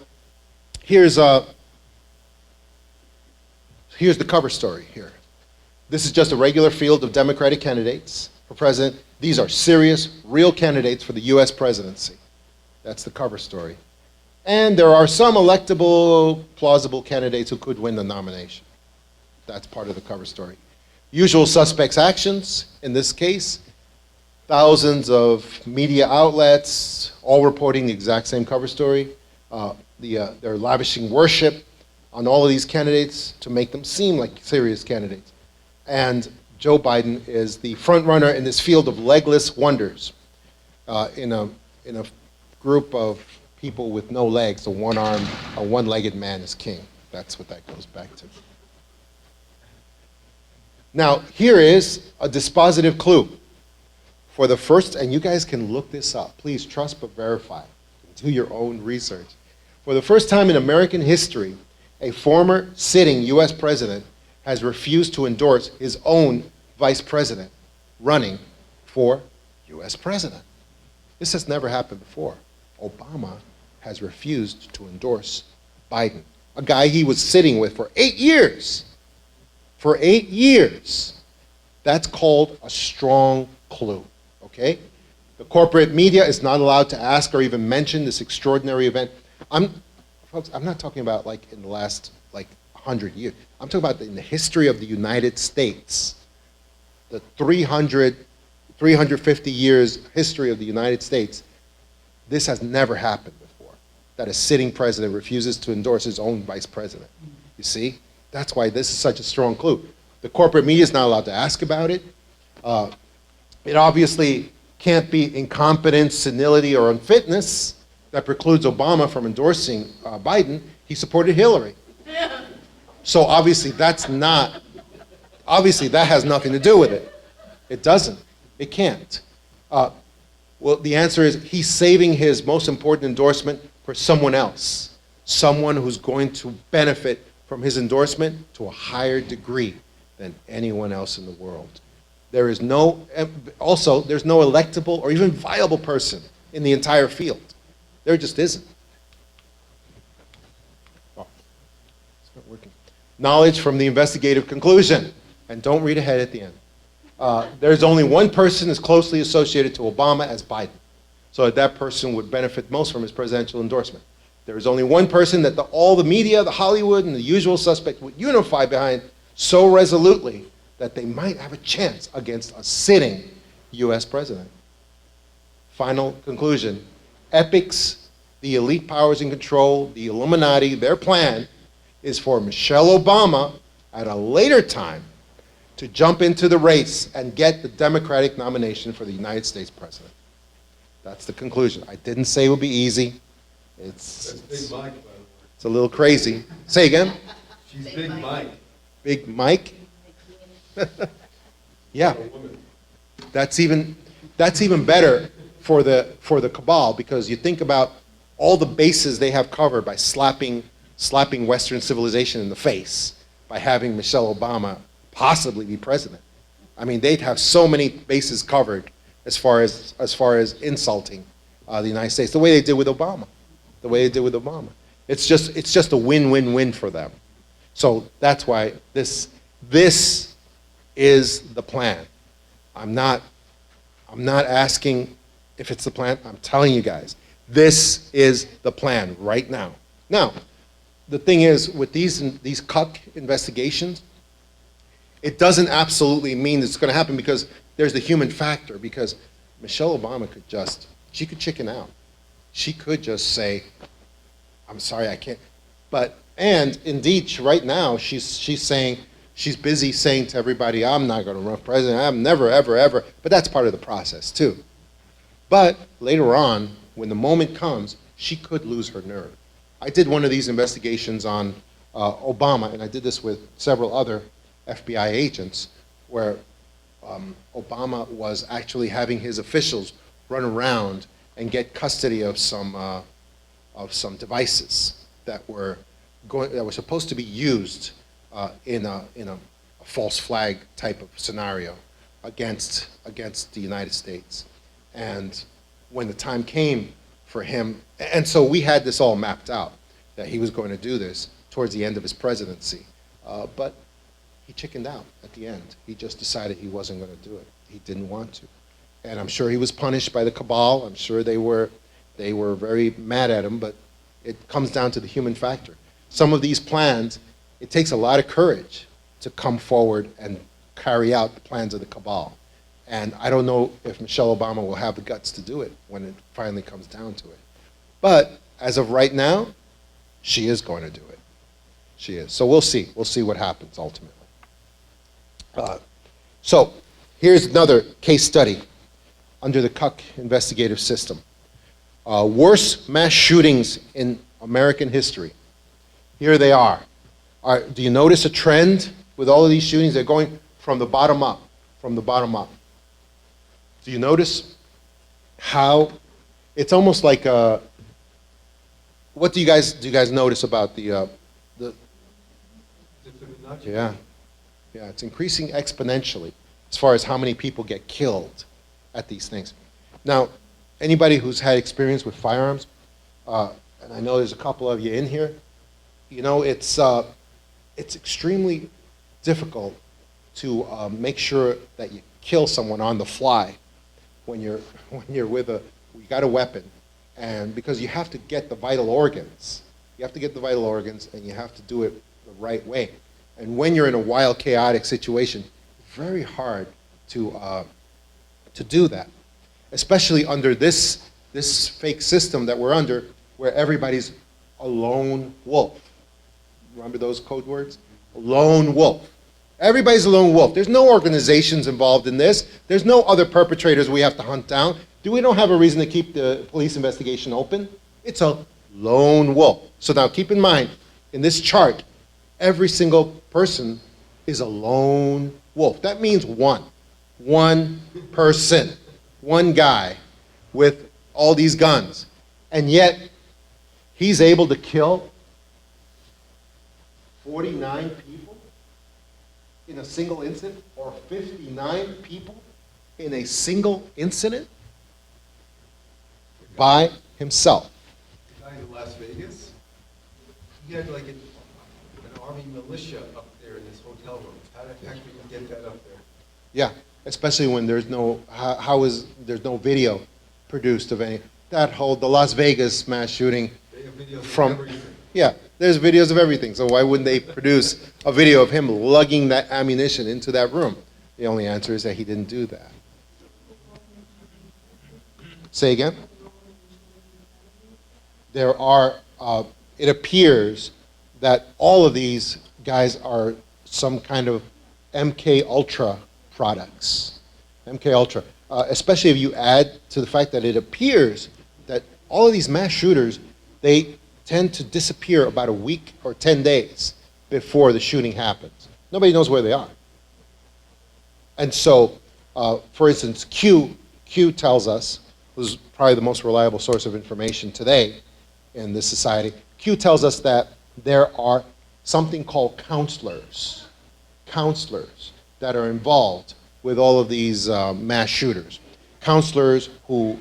here's the cover story here. This is just a regular field of Democratic candidates for president. These are serious, real candidates for the US presidency. That's the cover story. And there are some electable, plausible candidates who could win the nomination. That's part of the cover story. Usual suspects' actions, in this case, thousands of media outlets, all reporting the exact same cover story. They're lavishing worship on all of these candidates to make them seem like serious candidates. And Joe Biden is the front runner in this field of legless wonders. In a group of people with no legs, a one-legged man is king. That's what that goes back to. Now, here is a dispositive clue. For the first, and you guys can look this up, please trust but verify. Do your own research. For the first time in American history, a former sitting US president has refused to endorse his own vice president running for US president. This has never happened before. Obama has refused to endorse Biden, a guy he was sitting with for 8 years. For 8 years. That's called a strong clue, okay? The corporate media is not allowed to ask or even mention this extraordinary event. Folks, I'm not talking about like in the last 100 years. I'm talking about in the history of the United States. The 350 years history of the United States. This has never happened before, that a sitting president refuses to endorse his own vice president. You see? That's why this is such a strong clue. The corporate media is not allowed to ask about it. It obviously can't be incompetence, senility, or unfitness that precludes Obama from endorsing Biden. He supported Hillary. So obviously that has nothing to do with it. It doesn't. It can't. Well, the answer is he's saving his most important endorsement for someone else. Someone who's going to benefit from his endorsement to a higher degree than anyone else in the world. There's no electable or even viable person in the entire field. There just isn't. Oh, it's not working. Knowledge from the investigative conclusion. And don't read ahead at the end. There's only one person as closely associated to Obama as Biden. So that person would benefit most from his presidential endorsement. There is only one person that all the media, the Hollywood, and the usual suspect would unify behind so resolutely that they might have a chance against a sitting US president. Final conclusion. Epics, the elite powers in control, the Illuminati, their plan is for Michelle Obama at a later time to jump into the race and get the Democratic nomination for the United States president. That's the conclusion. I didn't say it would be easy. It's Big Mike, by the way. It's a little crazy. Say again? She's Big Mike. Big Mike? Yeah. That's even better for the cabal, because you think about all the bases they have covered by slapping Western civilization in the face by having Michelle Obama possibly be president. I mean, they'd have so many bases covered as far as insulting the United States, the way they did with Obama. It's just a win-win-win for them. So that's why this is the plan. I'm not asking if it's the plan. I'm telling you guys, this is the plan right now. Now, the thing is, with these cuck investigations, it doesn't absolutely mean it's going to happen, because there's the human factor. Because Michelle Obama she could chicken out. She could just say, I'm sorry, I can't. And indeed, right now, she's saying, she's busy saying to everybody, I'm not going to run for president. I'm never, ever, ever. But that's part of the process, too. But later on, when the moment comes, she could lose her nerve. I did one of these investigations on Obama, and I did this with several other FBI agents, where Obama was actually having his officials run around and get custody of some devices that were supposed to be used in a false flag type of scenario against the United States. And when the time came for him, and so we had this all mapped out, that he was going to do this towards the end of his presidency, but he chickened out at the end. He just decided he wasn't going to do it. He didn't want to. And I'm sure he was punished by the cabal. I'm sure they were very mad at him, but it comes down to the human factor. Some of these plans, it takes a lot of courage to come forward and carry out the plans of the cabal. And I don't know if Michelle Obama will have the guts to do it when it finally comes down to it. But as of right now, she is going to do it. She is. So we'll see. We'll see what happens ultimately. So here's another case study under the Cuck investigative system. Worst mass shootings in American history. Here they are. Do you notice a trend with all of these shootings? They're going from the bottom up, from the bottom up. Do you notice how it's almost like what do you guys notice about the yeah, it's increasing exponentially as far as how many people get killed at these things. Now, anybody who's had experience with firearms, and I know there's a couple of you in here, you know it's extremely difficult to make sure that you kill someone on the fly when you're with you got a weapon, and because you have to get the vital organs, and you have to do it the right way. And when you're in a wild, chaotic situation, it's very hard to do that, especially under this fake system that we're under, where everybody's a lone wolf. Remember those code words? Lone wolf. Everybody's a lone wolf. There's no organizations involved in this. There's no other perpetrators we have to hunt down. We don't have a reason to keep the police investigation open. It's a lone wolf. So now keep in mind, in this chart, every single person is a lone wolf. That means one person, one guy with all these guns. And yet, he's able to kill 49 people in a single incident, or 59 people in a single incident by himself. The guy in Las Vegas, he had like an army militia up there in this hotel room. How the heck did you get that up there? Yeah, especially when there's no, there's no video produced of any, the Las Vegas mass shooting They have videos from, of everything. yeah, there's videos of everything, so why wouldn't they produce a video of him lugging that ammunition into that room? The only answer is that he didn't do that. Say again? There are, it appears that all of these guys are some kind of MK Ultra products. MK Ultra. Especially if you add to the fact that it appears that all of these mass shooters, they tend to disappear about a week or 10 days before the shooting happens. Nobody knows where they are. And so, for instance, Q tells us, who's probably the most reliable source of information today in this society, Q tells us that there are something called counselors that are involved with all of these mass shooters. Counselors who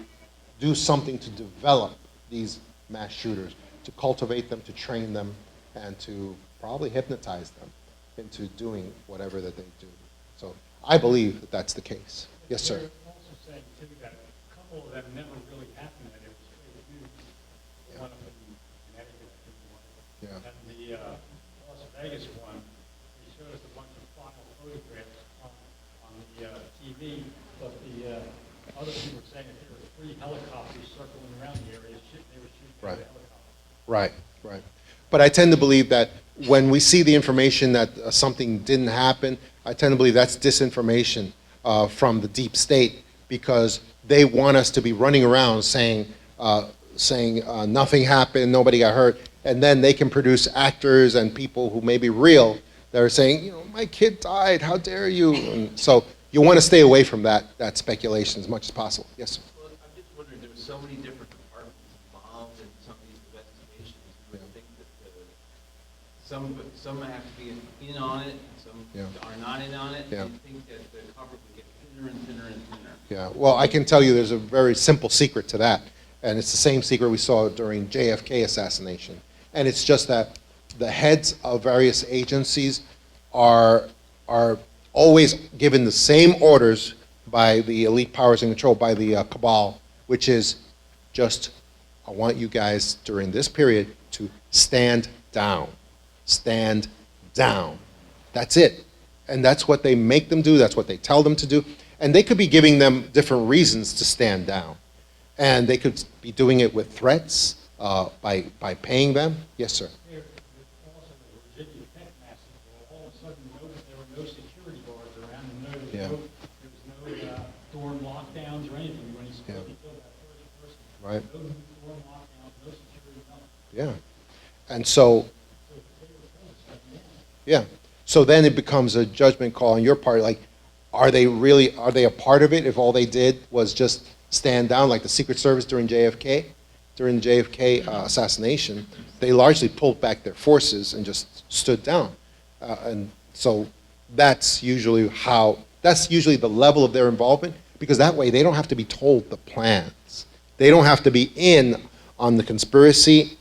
do something to develop these mass shooters, to cultivate them, to train them, and to probably hypnotize them into doing whatever that they do. So I believe that that's the case. Yes, sir. They're also saying, too, that a couple of them never really happened, and it was fake news. One up in Connecticut, I think one. Yeah. And the Las Vegas one, they showed us a bunch of file photographs on the TV, but the other people were saying that there were 3 helicopters circling around the area, they were shooting at the helicopters. Right. But I tend to believe that when we see the information that something didn't happen, I tend to believe that's disinformation from the deep state, because they want us to be running around saying nothing happened, nobody got hurt, and then they can produce actors and people who may be real that are saying, you know, my kid died, how dare you? And so you want to stay away from that speculation as much as possible. Yes, sir. Well, I'm just wondering, there were so many different departments involved in some of these investigations. You would think that some have to be in on it, and some are not in on it. Yeah. And you think that the cover would get thinner and thinner and thinner. Yeah, well, I can tell you there's a very simple secret to that, and it's the same secret we saw during JFK assassination. And it's just that the heads of various agencies are always given the same orders by the elite powers in control, by the cabal, which is just, I want you guys during this period to stand down. Stand down. That's it. And that's what they make them do, that's what they tell them to do. And they could be giving them different reasons to stand down. And they could be doing it with threats, by paying them. Yes, sir. There also the Virginia Tech massacre, all of a sudden there were no security guards around, and there was no dorm lockdowns or anything when he killed that first person. Right. No dorm lockdowns, no security, nothing. Yeah. And so, yeah. So then it becomes a judgment call on your part, like, are they a part of it if all they did was just stand down, like the Secret Service during JFK? During the JFK assassination, they largely pulled back their forces and just stood down. And so that's usually the level of their involvement, because that way they don't have to be told the plans. They don't have to be in on the conspiracy,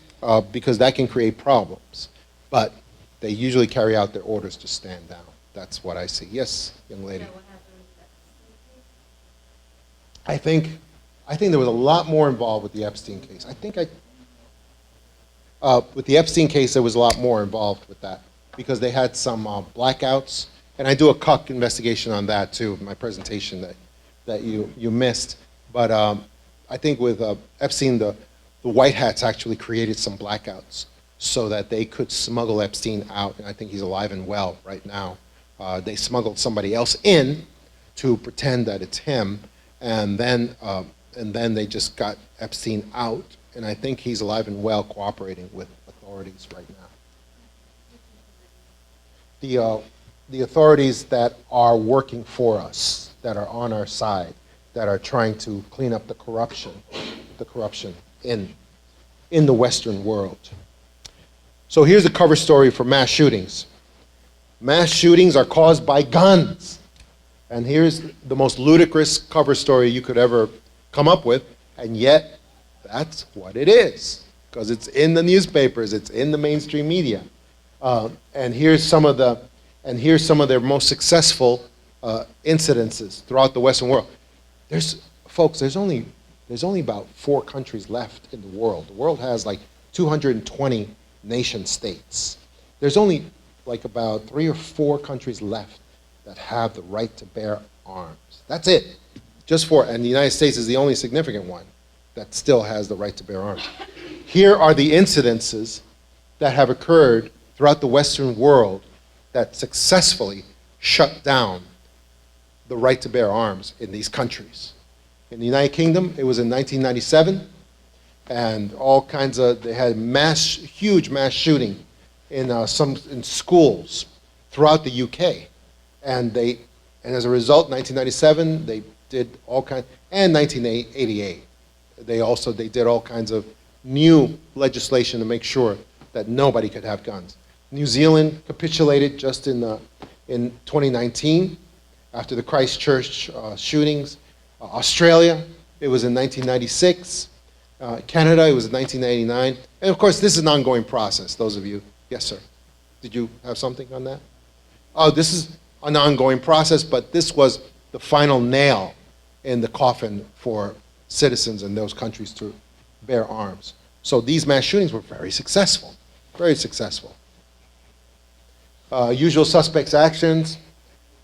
because that can create problems. But they usually carry out their orders to stand down. That's what I see. Yes, young lady. I think there was a lot more involved with the Epstein case. With the Epstein case, there was a lot more involved with that, because they had some blackouts, and I do a CUC investigation on that too, my presentation that you missed. But I think with Epstein, the White Hats actually created some blackouts so that they could smuggle Epstein out, and I think he's alive and well right now. They smuggled somebody else in to pretend that it's him, and then they just got Epstein out, and I think he's alive and well, cooperating with authorities right now. The authorities that are working for us, that are on our side, that are trying to clean up the corruption in the Western world. So here's a cover story for mass shootings. Mass shootings are caused by guns. And here's the most ludicrous cover story you could ever come up with, and yet that's what it is, because it's in the newspapers, it's in the mainstream media. And here's some of their most successful incidences throughout the Western world. There's only about 4 countries left in the world. The world has like 220 nation states. There's only like about 3 or 4 countries left that have the right to bear arms. That's it. And the United States is the only significant one that still has the right to bear arms. Here are the incidences that have occurred throughout the Western world that successfully shut down the right to bear arms in these countries. In the United Kingdom, it was in 1997, and they had huge mass shooting in schools throughout the UK. And as a result, 1997, they did all kinds, and 1988, they did all kinds of new legislation to make sure that nobody could have guns. New Zealand capitulated just in 2019 after the Christchurch shootings. Australia, it was in 1996. Canada, it was in 1989. And of course, this is an ongoing process, those of you. Yes, sir. Did you have something on that? Oh, this is an ongoing process, but this was the final nail in the coffin for citizens in those countries to bear arms. So these mass shootings were very successful, very successful. Usual suspects' actions,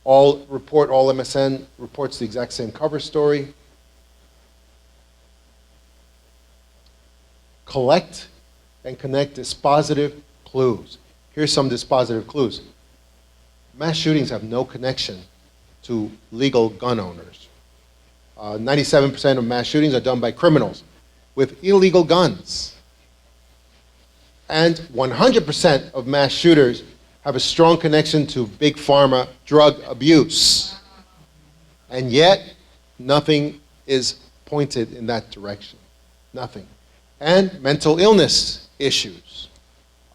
all MSN reports the exact same cover story. Collect and connect dispositive clues. Here's some dispositive clues. Mass shootings have no connection to legal gun owners. 97% of mass shootings are done by criminals with illegal guns. And 100% of mass shooters have a strong connection to big pharma drug abuse. And yet, nothing is pointed in that direction. Nothing. And mental illness issues.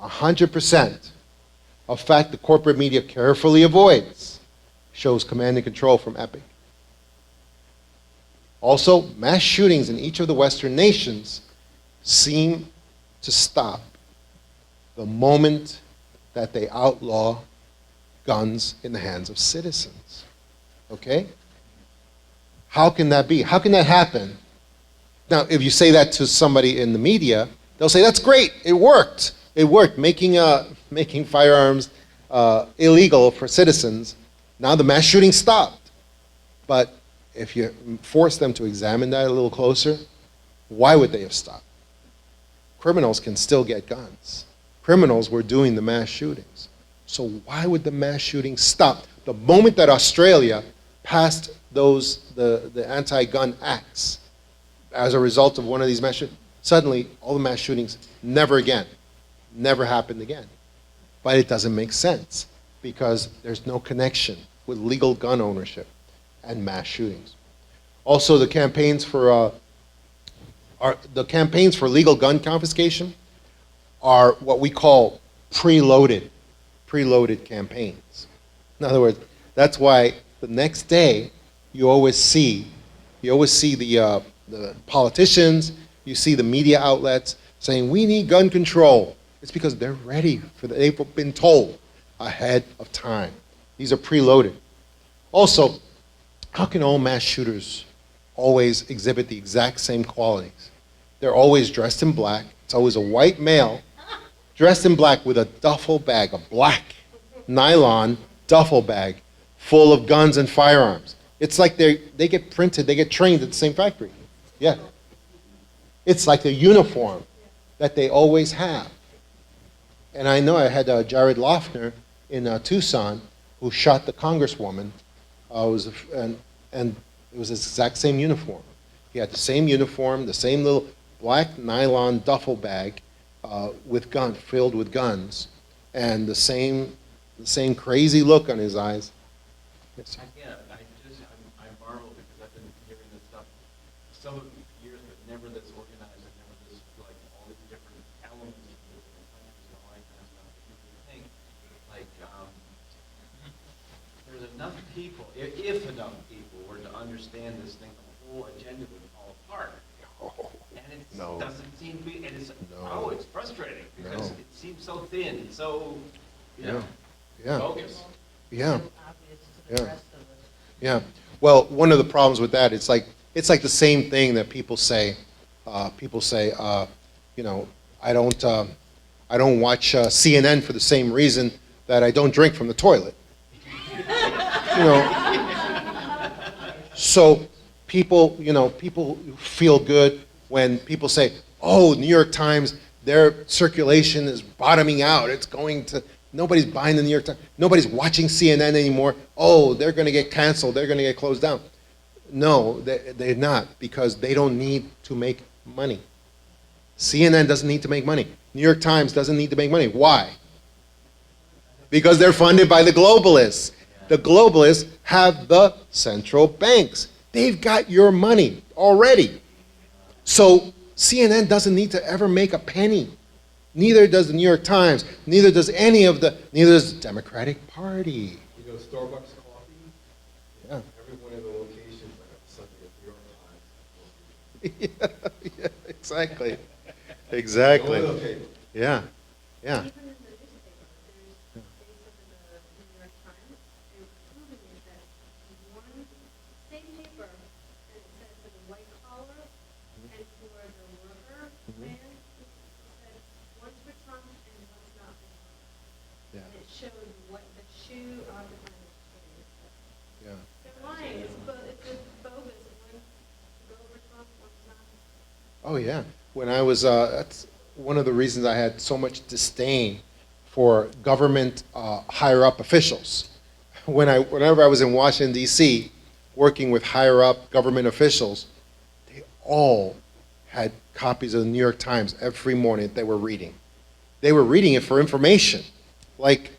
100%. A fact the corporate media carefully avoids, shows command and control from Epic. Also, mass shootings in each of the Western nations seem to stop the moment that they outlaw guns in the hands of citizens. Okay? How can that be? How can that happen? Now, if you say that to somebody in the media, they'll say, that's great, it worked. It worked, making firearms illegal for citizens Now the mass shooting stopped. But if you force them to examine that a little closer, why would they have stopped? Criminals can still get guns. Criminals were doing the mass shootings. So why would the mass shooting stop? The moment that Australia passed the anti-gun acts as a result of one of these mass shootings, suddenly all the mass shootings never happened again. But it doesn't make sense because there's no connection with legal gun ownership and mass shootings. Also, the campaigns for legal gun confiscation are what we call preloaded campaigns. In other words, that's why the next day you always see the politicians, you see the media outlets saying we need gun control. It's because they're ready for they've been told ahead of time. These are preloaded. Also, how can all mass shooters always exhibit the exact same qualities? They're always dressed in black. It's always a white male dressed in black with a duffel bag, a black nylon duffel bag full of guns and firearms. It's like they get printed, they get trained at the same factory. Yeah. It's like the uniform that they always have. And I know I had Jared Loughner in Tucson who shot the congresswoman. And it was his exact same uniform. He had the same uniform, the same little black nylon duffel bag filled with guns, and the same crazy look on his eyes. Yes, sir. I marvel because I've been hearing this stuff some years, but never this organized and never this, like, all these different elements of the different countries and all that kind of stuff. You think, like, there's enough people, if enough people were to understand this thing, the whole agenda would fall apart. And it doesn't seem to be, and it's, it's frustrating because it seems so thin, so, focused. Yeah. Yeah. Well, one of the problems with that, it's like the same thing that people say. I don't watch CNN for the same reason that I don't drink from the toilet. So people feel good when people say, "Oh, New York Times, their circulation is bottoming out. It's going to." Nobody's buying the New York Times. Nobody's watching CNN anymore. Oh, they're going to get canceled. They're going to get closed down. No, they're not, because they don't need to make money. CNN doesn't need to make money. New York Times doesn't need to make money. Why? Because they're funded by the globalists. The globalists have the central banks. They've got your money already. So CNN doesn't need to ever make a penny. Neither does the New York Times. Neither does neither does the Democratic Party. You know, Starbucks coffee? Yeah. Every one of the locations, like something at New York Times. Yeah, exactly. Exactly. Okay. Yeah. Yeah. Even in the newspaper, they said in the New York Times, they're proving it that one same paper, and it said for the white collar and for the worker man, it said one's for Trump and one's not for Trump. Yeah. And it showed what the shoe on the front of the shoe. Yeah. They're lying. It's bogus. One's to go for Trump, one's not. Oh yeah. When I was, that's one of the reasons I had so much disdain for government higher up officials. Whenever I was in Washington, D.C., working with higher up government officials, they all had copies of the New York Times every morning that they were reading. They were reading it for information, like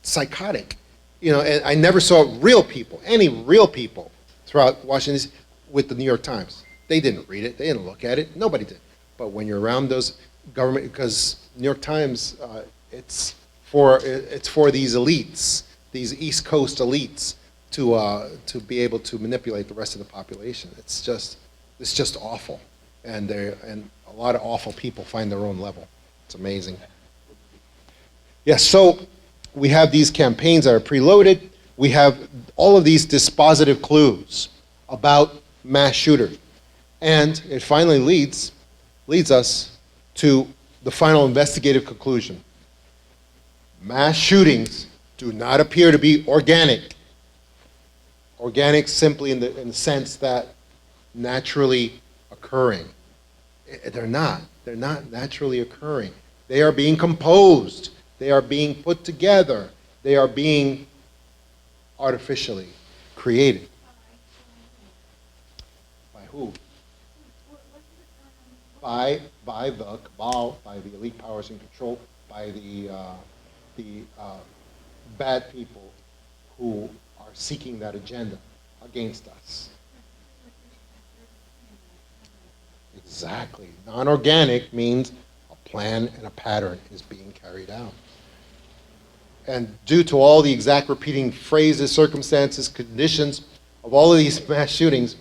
psychotic. And I never saw any real people throughout Washington, D.C. with the New York Times. They didn't read it. They didn't look at it. Nobody did. But when you're around those government, because New York Times, it's for these elites, these East Coast elites, to be able to manipulate the rest of the population. It's just awful, and a lot of awful people find their own level. It's amazing. Yes. So we have these campaigns that are preloaded. We have all of these dispositive clues about mass shooters, and it finally leads us to the final investigative conclusion. Mass shootings do not appear to be organic. Organic simply in the sense that naturally occurring. They're not. They're not naturally occurring. They are being composed. They are being put together. They are being artificially created. By who? By the cabal, by the elite powers in control, by the bad people who are seeking that agenda against us. Exactly. Non-organic means a plan and a pattern is being carried out. And due to all the exact repeating phrases, circumstances, conditions of all of these mass shootings,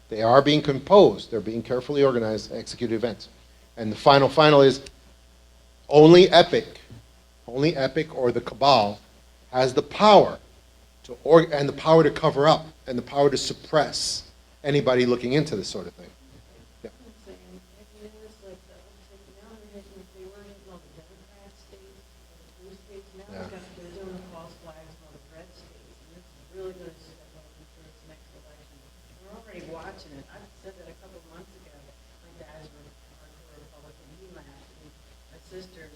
they are being composed. They're being carefully organized, executed events. And the final is only Epic or the cabal has the power and the power to cover up and the power to suppress anybody looking into this sort of thing. Yeah. Yeah. Watching it. I said that a couple of months ago. My dad's a hardcore Republican. He laughed. And my sister,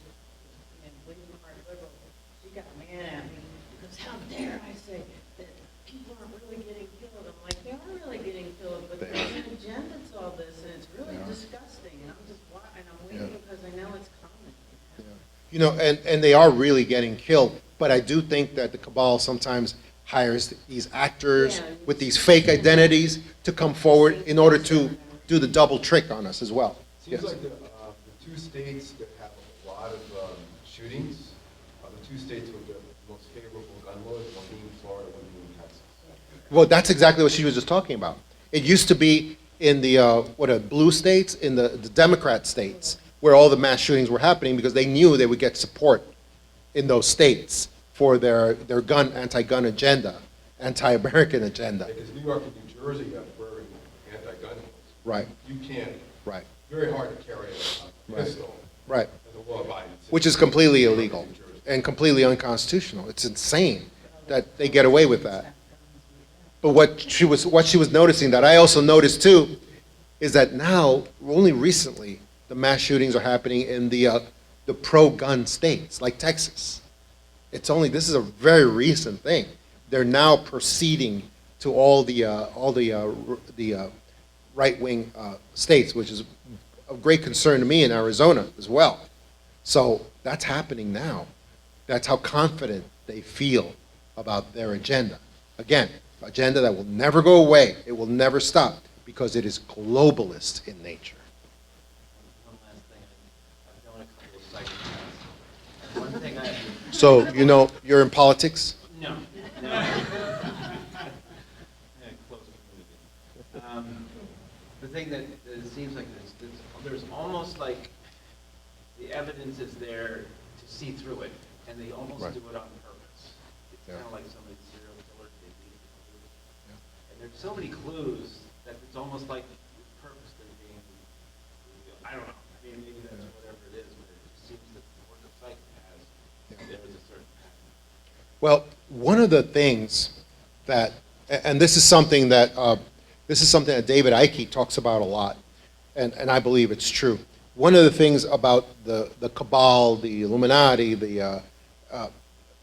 believing hard liberal, she got mad at me because how dare I say that people aren't really getting killed? I'm like, they are really getting killed, but there's an agenda to all this, and it's really disgusting. And I'm just and I'm waiting because I know it's coming. Yeah. And they are really getting killed. But I do think that the cabal sometimes hires these actors with these fake identities to come forward in order to do the double trick on us as well. Seems like the two states that have a lot of shootings are the two states with the most favorable gun laws, one being Florida, one being Texas. Well, that's exactly what she was just talking about. It used to be in the blue states, in the Democrat states, where all the mass shootings were happening because they knew they would get support in those states for their anti-gun agenda, anti-American agenda. Because New York and New Jersey have very anti-gun laws. Right. You can't. Right. Very hard to carry a pistol. Right. As a law-abiding citizen. Which is completely illegal and completely unconstitutional. It's insane that they get away with that. But what she was noticing, that I also noticed too, is that now, only recently, the mass shootings are happening in the pro-gun states, like Texas. This is a very recent thing. They're now proceeding to all the right-wing states, which is of great concern to me in Arizona as well. So that's happening now. That's how confident they feel about their agenda. Again, agenda that will never go away. It will never stop because it is globalist in nature. One last thing. I've done a couple of psychopaths. One thing So, you're in politics? No. Close community. The thing that it seems like there's almost like the evidence is there to see through it, and they almost do it on purpose. It's kind of like somebody's serial killer. And there's so many clues that it's almost like with purpose they're being revealed. I don't know. I mean, maybe that's whatever it is, but it just seems that the work of psychopaths, there is a certain pattern. Well, one of the things that, and this is something that David Icke talks about a lot, and I believe it's true. One of the things about the cabal, the Illuminati,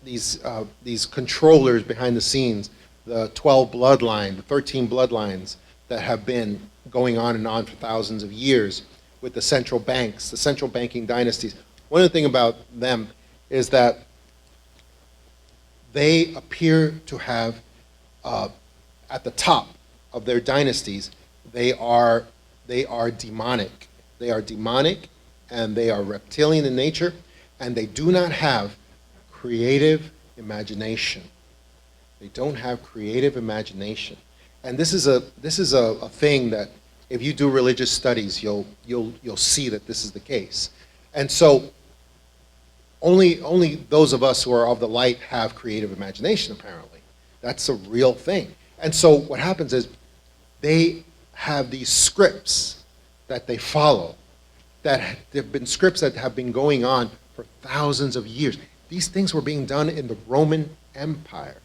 these controllers behind the scenes, the 12 bloodline, the 13 bloodlines that have been going on and on for thousands of years with the central banks, the central banking dynasties. One of the things about them is that they appear to have, at the top of their dynasties, they are demonic. They are demonic, and they are reptilian in nature, and they do not have creative imagination. They don't have creative imagination. And this is a thing that if you do religious studies, you'll see that this is the case. And so only those of us who are of the light have creative imagination, apparently. That's a real thing. And so what happens is they have these scripts that they follow, that have been scripts that have been going on for thousands of years. These things were being done in the Roman Empire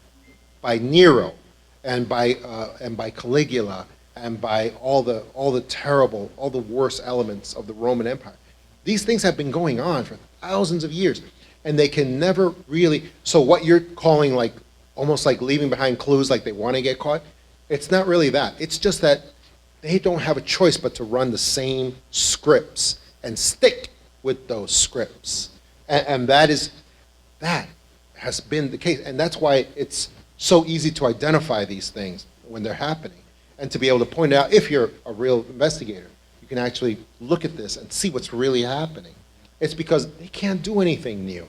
by Nero and by Caligula, and by all the terrible, all the worst elements of the Roman Empire. These things have been going on for thousands of years, and they can never really. So what you're calling like almost like leaving behind clues, like they want to get caught, it's not really that. It's just that they don't have a choice but to run the same scripts and stick with those scripts, and that has been the case, and that's why it's so easy to identify these things when they're happening, and to be able to point out, if you're a real investigator, you can actually look at this and see what's really happening. It's because they can't do anything new.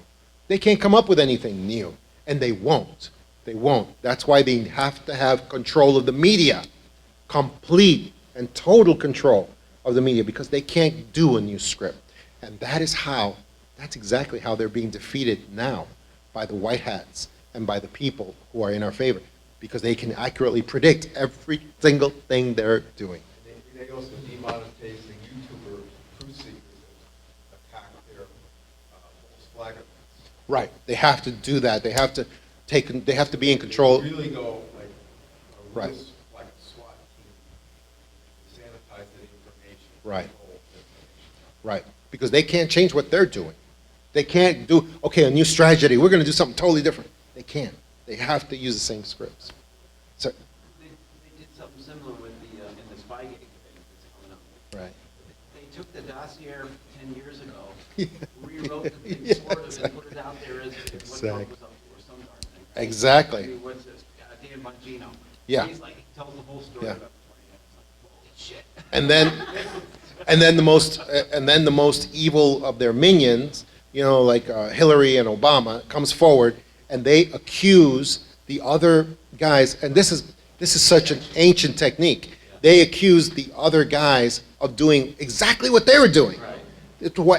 They can't come up with anything new, and they won't. They won't. That's why they have to have control of the media, complete and total control of the media, because they can't do a new script. And that's exactly how they're being defeated now by the white hats and by the people who are in our favor, because they can accurately predict every single thing they're doing. They also demonetize the YouTuber truth seekers that attack their false flag events. Right. They have to do that. They have to be in control. They really go like Right. like a SWAT team, sanitize the information. Right. Right. Because they can't change what they're doing. They can't do, okay, a new strategy, we're going to do something totally different. They can't. They have to use the same scripts. So, They did something similar with the, in the Spygate thing that's coming up. right. They took the dossier 10 years ago, rewrote the thing sort of, and put it out there as if what Trump was up to or some darn thing. Right? Exactly. I mean, what's this? Dan Bongino. Yeah. He's like, he tells the whole story Yeah. about the 20 Holy shit. And then the most evil of their minions, you know, like Hillary and Obama, comes forward and they accuse the other guys, and this is such an ancient technique. They accuse the other guys of doing exactly what they were doing. Right.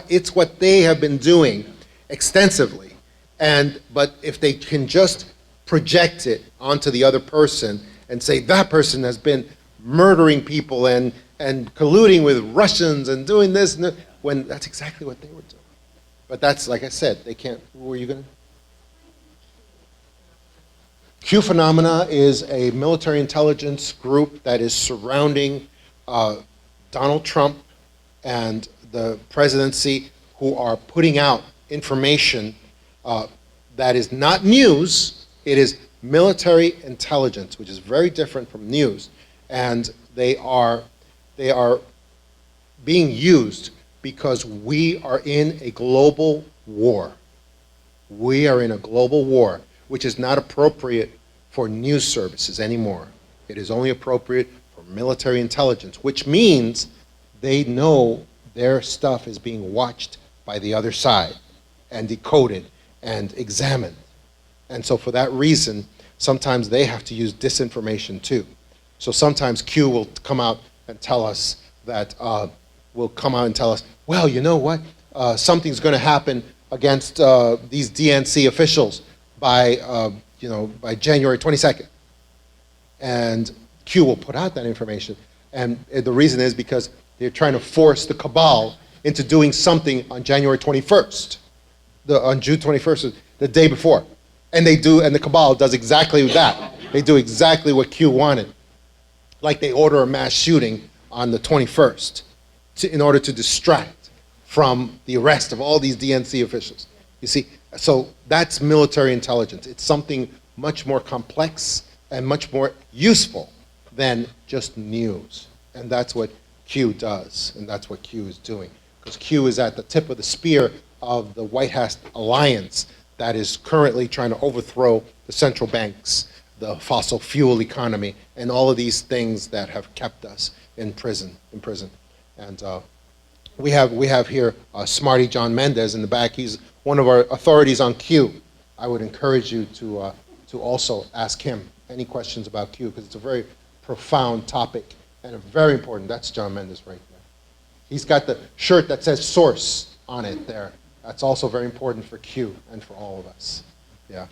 It's what they have been doing extensively. But if they can just project it onto the other person and say that person has been murdering people and colluding with Russians and doing this, and that, when that's exactly what they were doing. But that's, like I said, they can't. Were you going to? Q Phenomena is a military intelligence group that is surrounding Donald Trump and the presidency, who are putting out information that is not news. It is military intelligence, which is very different from news, and they are being used because we are in a global war. We are in a global war, which is not appropriate for news services anymore. It is only appropriate for military intelligence, which means they know their stuff is being watched by the other side and decoded and examined. And so for that reason, sometimes they have to use disinformation too. So sometimes Q will come out and tell us that, well, you know what? Something's going to happen against these DNC officials by January 22nd. And Q will put out that information. And the reason is because they're trying to force the cabal into doing something on January 21st. On June 21st, the day before. And the cabal does exactly that. They do exactly what Q wanted. Like they order a mass shooting on the 21st in order to distract from the arrest of all these DNC officials. You see, so that's military intelligence. It's something much more complex and much more useful than just news. And that's what Q does, and that's what Q is doing. Because Q is at the tip of the spear of the White House alliance that is currently trying to overthrow the central banks, the fossil fuel economy, and all of these things that have kept us in prison. And we have here Smarty John Menendez in the back. He's one of our authorities on Q. I would encourage you to also ask him any questions about Q, because it's a very profound topic and a very important. That's John Menendez right there. He's got the shirt that says source on it there. That's also very important for Q and for all of us. Yeah.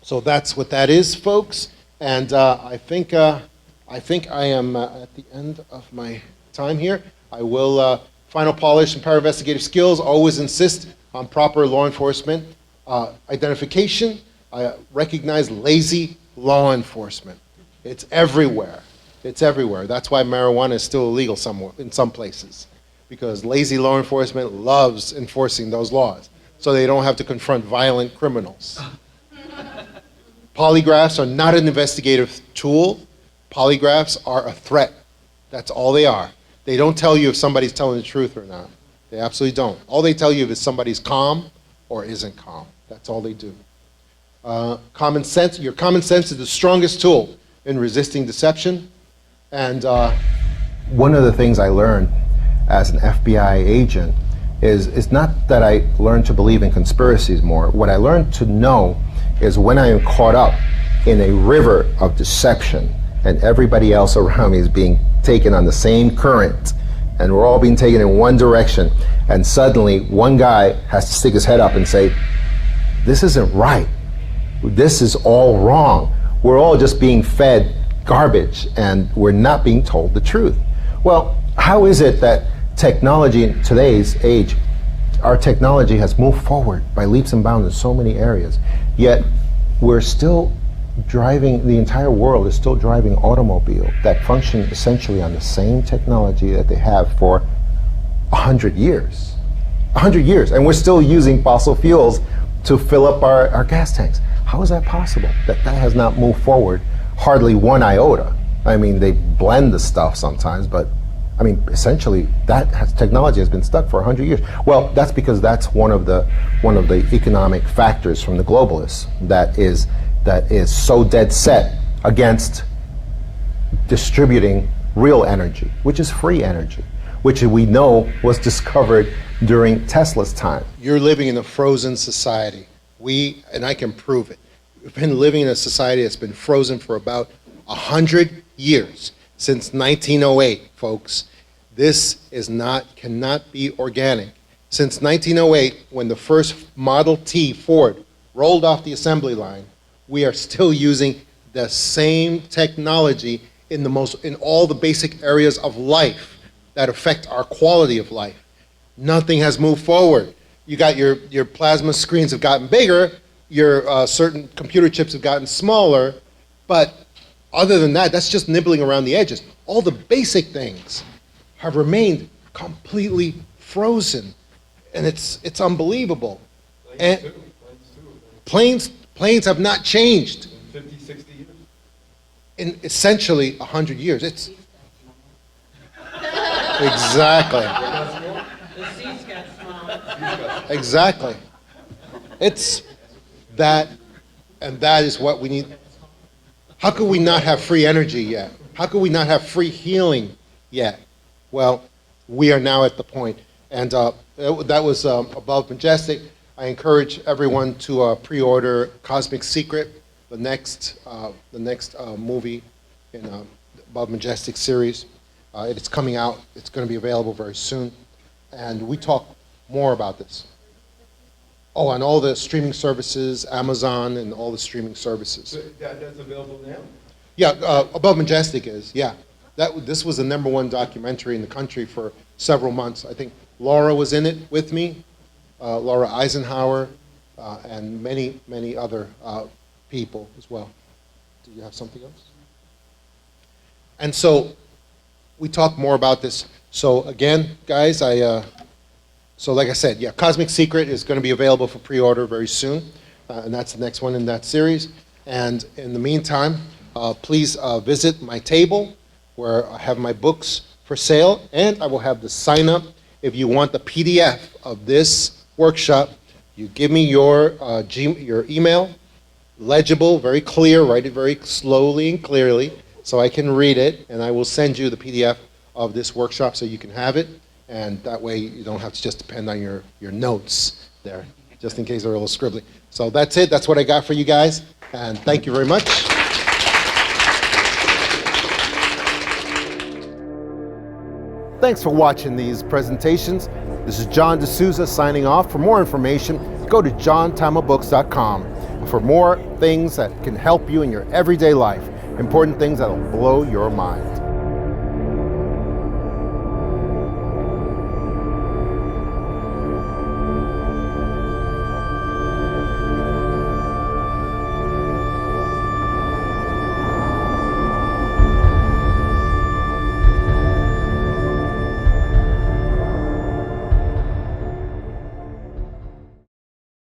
So that's what that is, folks. And I think I am at the end of my time here. I will final polish and para-investigative skills. Always insist on proper law enforcement identification. I recognize lazy law enforcement. It's everywhere. It's everywhere. That's why marijuana is still illegal somewhere, in some places, because lazy law enforcement loves enforcing those laws, so they don't have to confront violent criminals. Polygraphs are not an investigative tool. Polygraphs are a threat. That's all they are. They don't tell you if somebody's telling the truth or not. They absolutely don't. All they tell you is somebody's calm or isn't calm. That's all they do. Common sense. Your common sense is the strongest tool in resisting deception. And one of the things I learned as an FBI agent is not that I learned to believe in conspiracies more. What I learned to know is when I am caught up in a river of deception and everybody else around me is being taken on the same current and we're all being taken in one direction, and suddenly one guy has to stick his head up and say, this isn't right. This is all wrong. We're all just being fed garbage and we're not being told the truth. Well, how is it that technology in today's age, our technology has moved forward by leaps and bounds in so many areas, yet we're still driving, the entire world is still driving automobile that function essentially on the same technology that they have for 100 years. 100 years, and we're still using fossil fuels to fill up our gas tanks. How is that possible? That has not moved forward hardly one iota. I mean, they blend the stuff sometimes, but I mean, essentially, technology has been stuck for 100 years. Well, that's because that's one of the economic factors from the globalists that is so dead set against distributing real energy, which is free energy, which we know was discovered during Tesla's time. You're living in a frozen society. And I can prove it. We've been living in a society that's been frozen for about 100 years, since 1908, folks. This cannot be organic. Since 1908, when the first Model T Ford rolled off the assembly line, we are still using the same technology in all the basic areas of life that affect our quality of life. Nothing has moved forward. You got your plasma screens have gotten bigger, your certain computer chips have gotten smaller, but other than that, that's just nibbling around the edges. All the basic things have remained completely frozen, and it's unbelievable. Planes have not changed. 50, 60 years? In essentially 100 years. It's exactly. The seats got smaller. Exactly. It's that, and that is what we need. How could we not have free energy yet? How could we not have free healing yet? Well, we are now at the point. And that was Above Majestic. I encourage everyone to pre-order Cosmic Secret, the next movie in Above Majestic series. It's coming out. It's going to be available very soon. And we talk more about this. Oh, and all the streaming services, Amazon and all the streaming services. So that's available now? Yeah, Above Majestic is, yeah. This was the #1 documentary in the country for several months. I think Laura was in it with me, Laura Eisenhower, and many, many other people as well. Do you have something else? And so we talk more about this. So again, guys, so like I said, yeah, Cosmic Secret is going to be available for pre-order very soon, and that's the next one in that series. And in the meantime, please visit my table where I have my books for sale, and I will have the sign up. If you want the PDF of this workshop, you give me your email, legible, very clear, write it very slowly and clearly so I can read it, and I will send you the PDF of this workshop so you can have it, and that way you don't have to just depend on your notes there, just in case they're a little scribbly. So that's it. That's what I got for you guys, and thank you very much. Thanks for watching these presentations. This is John DeSouza signing off. For more information, go to johntamabooks.com for more things that can help you in your everyday life, important things that will blow your mind.